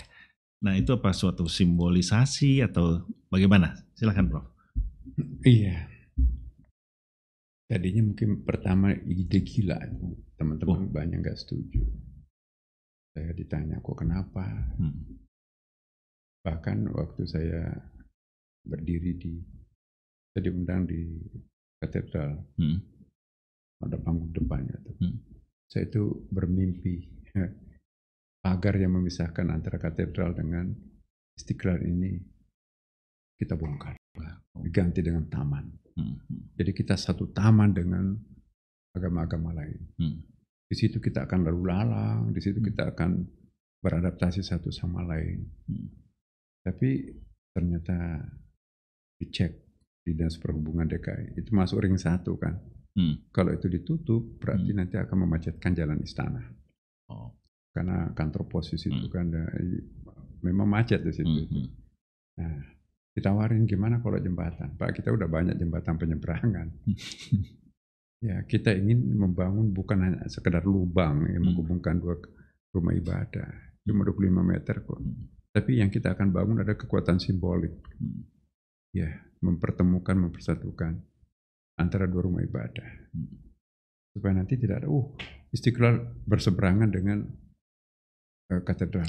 Nah itu apa suatu simbolisasi atau bagaimana? Silakan Prof. Iya. Tadinya mungkin pertama ide gila itu. Teman-teman banyak nggak setuju. Saya ditanya kok kenapa. Bahkan waktu saya berdiri saya diundang di katedral. Ada panggung depannya tuh. Saya itu bermimpi pagar yang memisahkan antara katedral dengan Istiqlal ini kita bongkar, diganti dengan taman. Jadi kita satu taman dengan agama-agama lain. Di situ kita akan lalu lalang, di situ kita akan beradaptasi satu sama lain. Tapi ternyata dicek di Dinas Perhubungan DKI, itu masuk ring 1 kan. Kalau itu ditutup, berarti nanti akan memacetkan jalan istana. Karena kantor pos itu kan memang macet di situ. Nah, ditawarin gimana kalau jembatan? Pak, kita udah banyak jembatan penyeberangan. Ya, kita ingin membangun bukan hanya sekedar lubang yang menghubungkan dua rumah ibadah. Cuma 25 meter kok. Tapi yang kita akan bangun ada kekuatan simbolik. Ya, mempertemukan, mempersatukan antara dua rumah ibadah. Supaya nanti tidak ada, Istiqlal berseberangan dengan katedral.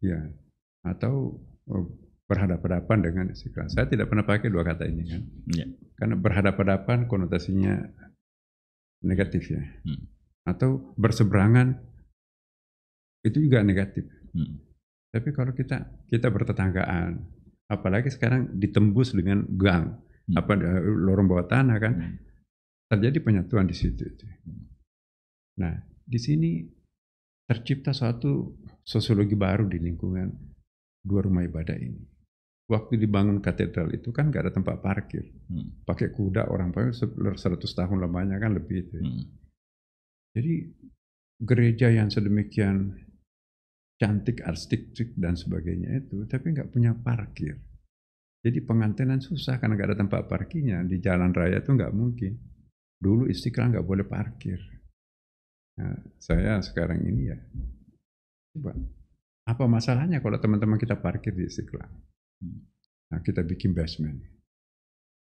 Ya, atau berhadapan-hadapan dengan Istiqlal. Saya tidak pernah pakai dua kata ini kan. Karena berhadapan-hadapan konotasinya negatif ya. Atau berseberangan itu juga negatif. Tapi kalau kita bertetanggaan, apalagi sekarang ditembus dengan gang, lorong bawah tanah kan, terjadi penyatuan di situ. Nah, di sini tercipta suatu sosiologi baru di lingkungan dua rumah ibadah ini. Waktu dibangun katedral itu kan gak ada tempat parkir. Pakai kuda orang pakai 100 tahun lamanya kan lebih itu. Jadi gereja yang sedemikian cantik, arsitektur dan sebagainya itu, tapi gak punya parkir. Jadi pengantinan susah karena gak ada tempat parkirnya. Di jalan raya itu gak mungkin. Dulu Istiqlal gak boleh parkir. Nah, saya sekarang ini ya, coba apa masalahnya kalau teman-teman kita parkir di Istiqlal? Nah, kita bikin basement.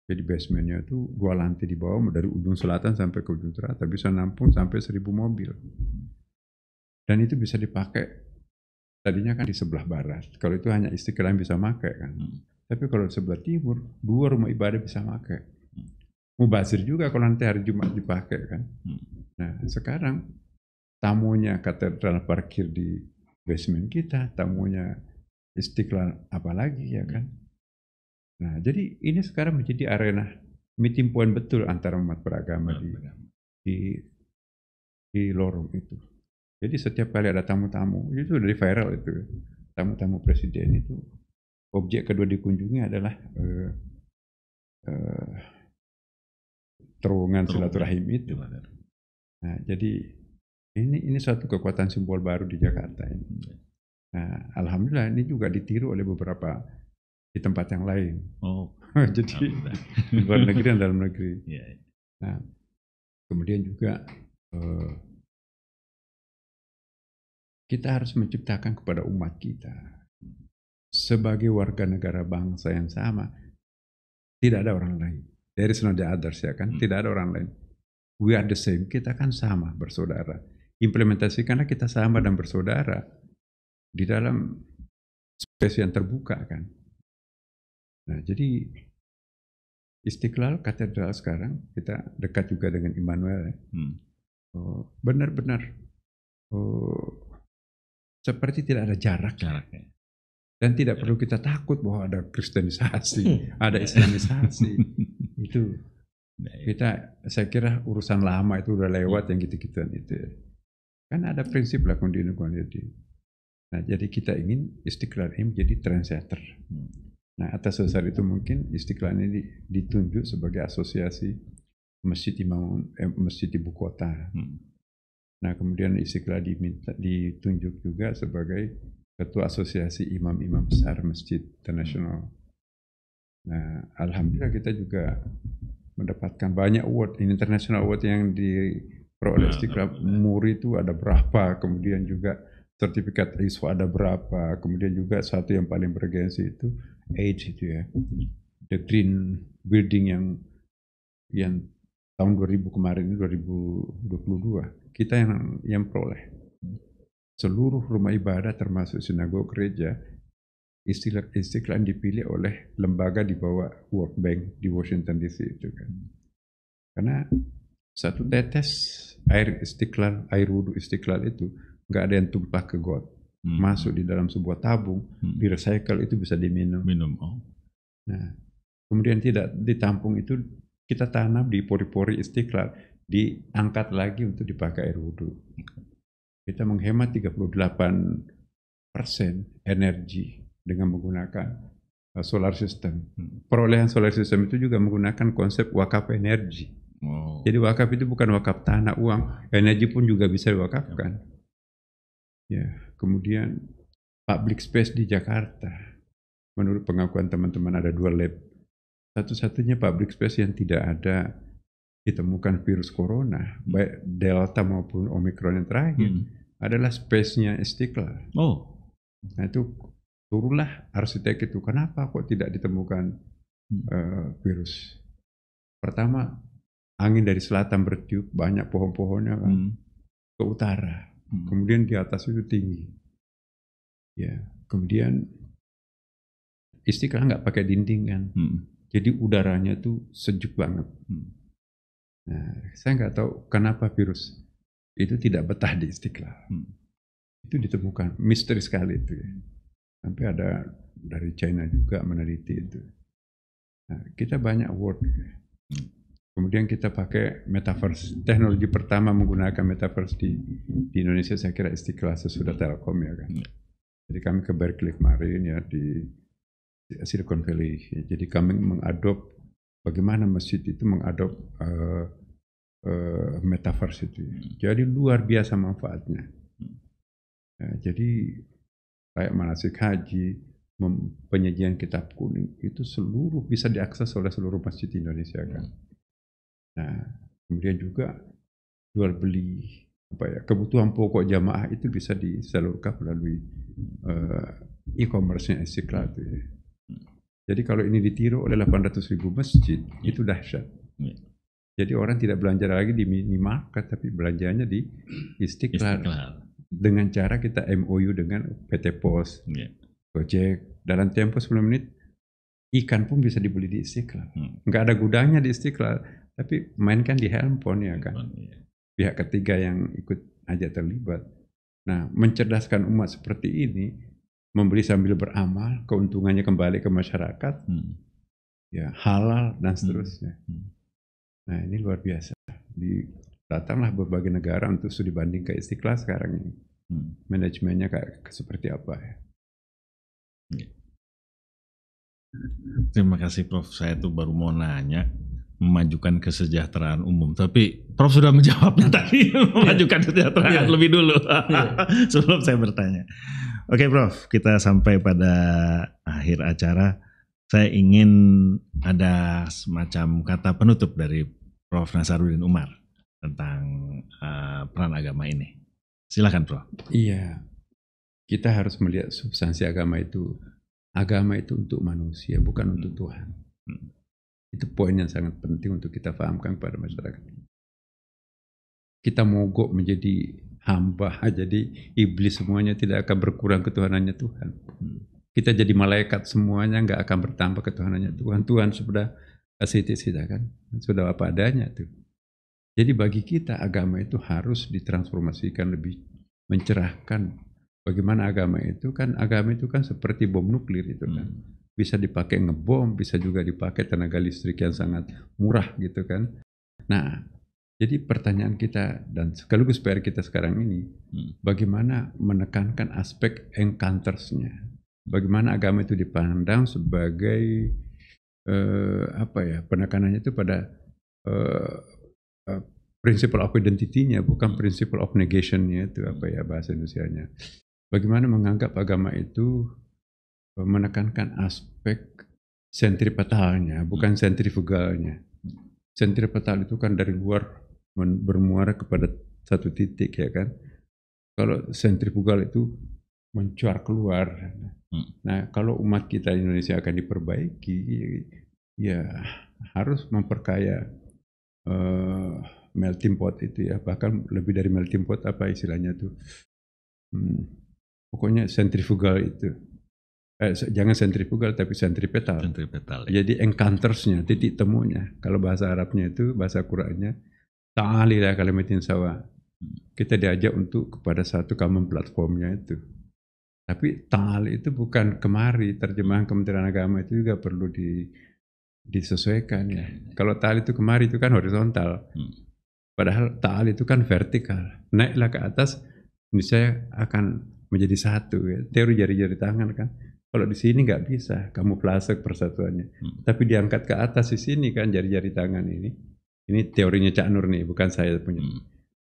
Jadi basementnya itu 2 lantai di bawah, dari ujung selatan sampai ke ujung selatan, bisa nampung sampai 1.000 mobil. Dan itu bisa dipakai, tadinya kan di sebelah barat. Kalau itu hanya Istiqlal yang bisa pakai kan. Tapi kalau di sebelah timur, 2 rumah ibadah bisa pakai. Mubazir juga kalau nanti hari Jumat dipakai kan. Nah, sekarang tamunya katedral parkir di basement kita, tamunya Istiqlal apalagi ya kan. Nah, jadi ini sekarang menjadi arena meeting point betul antara umat beragama di lorong itu. Jadi setiap kali ada tamu-tamu, itu dari viral itu, tamu-tamu presiden itu, objek kedua dikunjungi adalah terowongan silaturahim itu. Nah, jadi ini suatu kekuatan simbol baru di Jakarta ini. Nah, alhamdulillah ini juga ditiru oleh beberapa di tempat yang lain. Jadi di luar negeri dan dalam negeri. Nah, kemudian juga kita harus menciptakan kepada umat kita sebagai warga negara bangsa yang sama. Tidak ada orang lain. There is no others ya kan. Tidak ada orang lain. We are the same. Kita kan sama, bersaudara. Implementasikanlah kita sama dan bersaudara di dalam space yang terbuka kan. Nah, jadi Istiqlal katedral sekarang kita dekat juga dengan Immanuel. Benar-benar seperti tidak ada jarak. Dan tidak perlu kita takut bahwa ada kristenisasi, ada islamisasi. Itu saya kira urusan lama itu udah lewat yang gitu-gituan itu. Kan ada prinsip lah kontinuitas. Nah, jadi kita ingin Istiqlal ini menjadi trendsetter. Nah, atas dasar itu mungkin Istiqlal ini ditunjuk sebagai asosiasi masjid ibu kota. Nah kemudian Istiqlal ditunjuk juga sebagai Ketua Asosiasi Imam-Imam Besar Masjid Internasional. Nah alhamdulillah kita juga mendapatkan banyak award, international award yang diperoleh Istiqlal. MURI itu ada berapa, kemudian juga sertifikat ISO ada berapa, kemudian juga satu yang paling bergensi itu AIDS itu ya, the green building yang tahun 2000 kemarin, 2022 kita yang peroleh. Seluruh rumah ibadah termasuk sinagog, gereja Istiqlal dipilih oleh lembaga di bawah World Bank di Washington DC itu kan. Karena satu tetes air Istiqlal, air wudhu Istiqlal itu nggak ada yang tumpah ke got, masuk di dalam sebuah tabung, di recycle itu bisa diminum. Nah, kemudian tidak ditampung itu kita tanam di pori-pori Istiqlal, diangkat lagi untuk dipakai air wudhu. Kita menghemat 38% energi dengan menggunakan solar system. Perolehan solar system itu juga menggunakan konsep wakaf energi. Jadi wakaf itu bukan wakaf tanah, uang, energi pun juga bisa diwakafkan. Ya, kemudian public space di Jakarta, menurut pengakuan teman-teman ada 2 lab. Satu-satunya public space yang tidak ada ditemukan virus corona, baik Delta maupun Omicron yang terakhir, adalah space-nya Istiqlal. Nah itu turunlah arsitek itu, kenapa kok tidak ditemukan virus? Pertama, angin dari selatan bertiup, banyak pohon-pohonnya kan, ke utara. Kemudian di atas itu tinggi. Ya, kemudian Istiqlal nggak pakai dinding kan. Jadi udaranya tuh sejuk banget. Nah, saya nggak tahu kenapa virus itu tidak betah di Istiqlal. Itu ditemukan, misteri sekali itu ya. Sampai ada dari China juga meneliti itu. Nah, kita banyak award. Kemudian kita pakai metaverse. Teknologi pertama menggunakan metaverse di Indonesia saya kira Istiqlal sesudah Telkom ya kan. Jadi kami ke Berkeley kemarin ya di Silicon Valley. Jadi kami mengadop bagaimana masjid itu mengadop metaverse itu. Jadi luar biasa manfaatnya. Jadi kayak manasik haji, penyajian kitab kuning itu seluruh bisa diakses oleh seluruh masjid di Indonesia kan. Nah, kemudian juga jual beli kebutuhan pokok jamaah itu bisa disalurkan melalui e-commerce-nya Istiqlal itu ya. Jadi kalau ini ditiru oleh 800.000 masjid itu dahsyat. Jadi orang tidak belanja lagi di minimarket tapi belanjanya di Istiqlal. Dengan cara kita MOU dengan PT Pos, Gojek, dalam tempo 10 menit ikan pun bisa dibeli di Istiqlal. Nggak ada gudangnya di Istiqlal, tapi mainkan di handphone ya kan. Pihak ketiga yang ikut aja terlibat. Nah, mencerdaskan umat seperti ini, membeli sambil beramal, keuntungannya kembali ke masyarakat, ya halal dan seterusnya. Nah, ini luar biasa. Datanglah berbagai negara untuk studi banding ke Istiqlal sekarang ini. Manajemennya kayak seperti apa ya. Terima kasih Prof. Saya tuh baru mau nanya memajukan kesejahteraan umum, tapi Prof sudah menjawabnya tadi. Memajukan kesejahteraan lebih dulu sebelum saya bertanya. Oke Prof, kita sampai pada akhir acara. Saya ingin ada semacam kata penutup dari Prof. Nasaruddin Umar tentang peran agama ini. Silakan Prof. Iya, kita harus melihat substansi agama itu. Agama itu untuk manusia, bukan untuk Tuhan. Itu poin yang sangat penting untuk kita pahamkan kepada masyarakat. Kita mogok menjadi hamba, jadi iblis semuanya tidak akan berkurang ketuhanannya Tuhan. Kita jadi malaikat semuanya nggak akan bertambah ketuhanannya Tuhan. Tuhan sudah kasih kita kan, sudah apa adanya tuh. Jadi bagi kita agama itu harus ditransformasikan lebih mencerahkan. Bagaimana agama itu kan seperti bom nuklir itu kan. Bisa dipakai ngebom, bisa juga dipakai tenaga listrik yang sangat murah gitu kan. Nah, jadi pertanyaan kita dan sekaligus PR kita sekarang ini, bagaimana menekankan aspek encounters-nya. Bagaimana agama itu dipandang sebagai penekanannya itu pada principle of identity-nya, bukan principle of negation-nya, itu apa ya bahasa Indonesianya. Bagaimana menganggap agama itu menekankan aspek sentripetalnya, bukan sentrifugalnya. Sentripetal itu kan dari luar bermuara kepada satu titik, ya kan. Kalau sentrifugal itu mencuar keluar. Nah, kalau umat kita di Indonesia akan diperbaiki, ya harus memperkaya melting pot itu ya, bahkan lebih dari melting pot, apa istilahnya tuh, pokoknya sentrifugal itu. Jangan sentrifugal tapi sentripetal. Ya. Jadi encountersnya, titik temunya. Kalau bahasa Arabnya itu, bahasa Qurannya, ta'ali la kalimatin sawa. Kita diajak untuk kepada satu common platformnya itu. Tapi ta'ali itu bukan kemari. Terjemahan Kementerian Agama itu juga perlu disesuaikan ya. Kalau ta'ali itu kemari itu kan horizontal. Padahal ta'ali itu kan vertikal. Naiklah ke atas, misalnya akan menjadi satu ya. Teori jari-jari tangan kan. Kalau di sini nggak bisa, kamuflase persatuannya. Tapi diangkat ke atas di sini kan jari-jari tangan ini. Ini teorinya Cak Nur nih, bukan saya punya.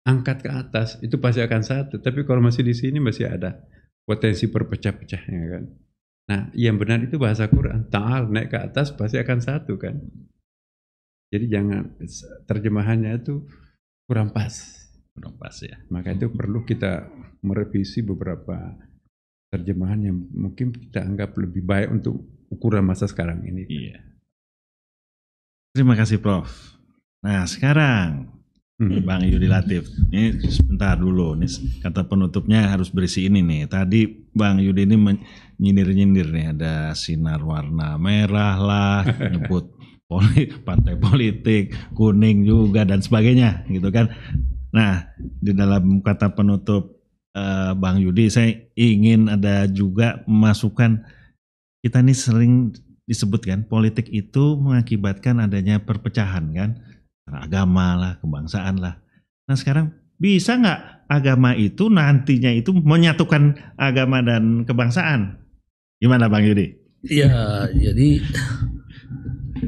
Angkat ke atas itu pasti akan satu. Tapi kalau masih di sini masih ada potensi berpecah-pecahnya kan. Nah, yang benar itu bahasa Quran. Ta'al, naik ke atas pasti akan satu kan. Jadi jangan, terjemahannya itu kurang pas. Kurang pas ya. Maka itu perlu kita merevisi beberapa terjemahan yang mungkin kita anggap lebih baik untuk ukuran masa sekarang ini. Iya. Terima kasih Prof. Nah sekarang Bang Yudi Latif, ini sebentar dulu, ini kata penutupnya harus berisi ini nih. Tadi Bang Yudi ini nyindir-nyindir nih, ada sinar warna merah lah, nyebut partai politik, kuning juga dan sebagainya gitu kan. Nah di dalam kata penutup Bang Yudi, saya ingin ada juga masukan, kita ini sering disebutkan politik itu mengakibatkan adanya perpecahan kan, agama lah, kebangsaan lah. Nah sekarang bisa nggak agama itu nantinya itu menyatukan agama dan kebangsaan? Gimana Bang Yudi? Ya jadi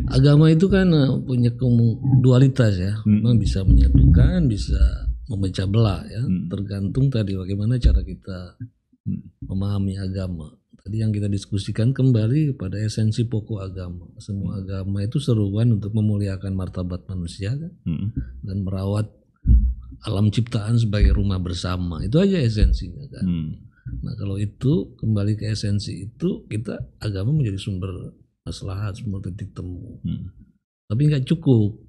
agama itu kan punya dualitas ya, memang bisa menyatukan, bisa memecah belah ya, tergantung tadi bagaimana cara kita memahami agama. Tadi yang kita diskusikan kembali kepada esensi pokok agama. Semua agama itu seruan untuk memuliakan martabat manusia kan, dan merawat alam ciptaan sebagai rumah bersama. Itu aja esensinya kan. Nah kalau itu kembali ke esensi itu, kita agama menjadi sumber maslahat, sumber titik temu. Tapi nggak cukup.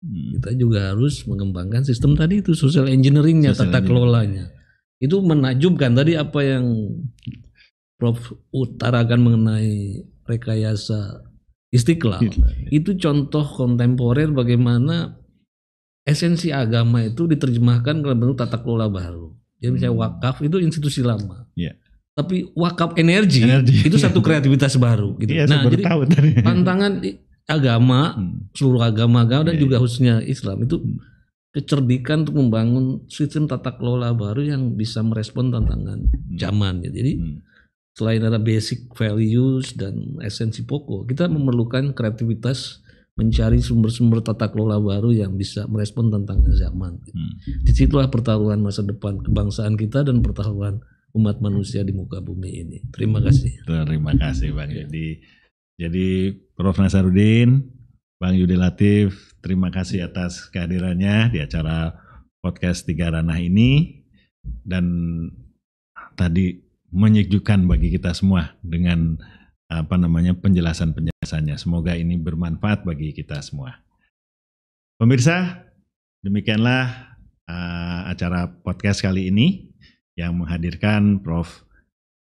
Kita juga harus mengembangkan sistem tadi itu, social engineering-nya, tata kelolanya. Itu menakjubkan tadi apa yang Prof utarakan mengenai rekayasa Istiqlal. Itu contoh kontemporer bagaimana esensi agama itu diterjemahkan dalam bentuk tata kelola baru. Jadi misalnya wakaf itu institusi lama. Tapi wakaf energi itu satu kreativitas baru gitu. Nah, jadi tantangan agama, seluruh agama dan juga khususnya Islam itu kecerdikan untuk membangun sistem tata kelola baru yang bisa merespon tantangan zaman ya. Jadi selain ada basic values dan esensi pokok, kita memerlukan kreativitas mencari sumber-sumber tata kelola baru yang bisa merespon tantangan zaman. Disitulah pertaruhan masa depan kebangsaan kita dan pertaruhan umat manusia di muka bumi ini. Terima kasih. Terima kasih Bang Yudi. Jadi Prof Nasaruddin, Bang Yudi Latif, terima kasih atas kehadirannya di acara podcast Tiga Ranah ini, dan tadi menyejukkan bagi kita semua dengan penjelasannya. Semoga ini bermanfaat bagi kita semua. Pemirsa, demikianlah acara podcast kali ini yang menghadirkan Prof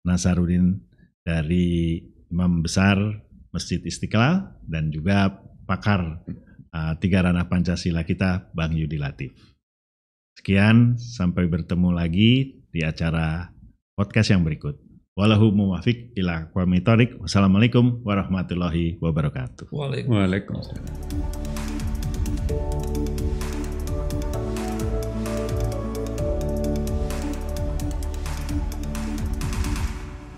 Nasaruddin dari Imam Besar Masjid Istiqlal dan juga pakar Tiga Ranah Pancasila kita Bang Yudi Latif. Sekian, sampai bertemu lagi di acara podcast yang berikut. Wallahu muwaffiq ila aqwamit thoriq. Wassalamualaikum warahmatullahi wabarakatuh. Waalaikumsalam.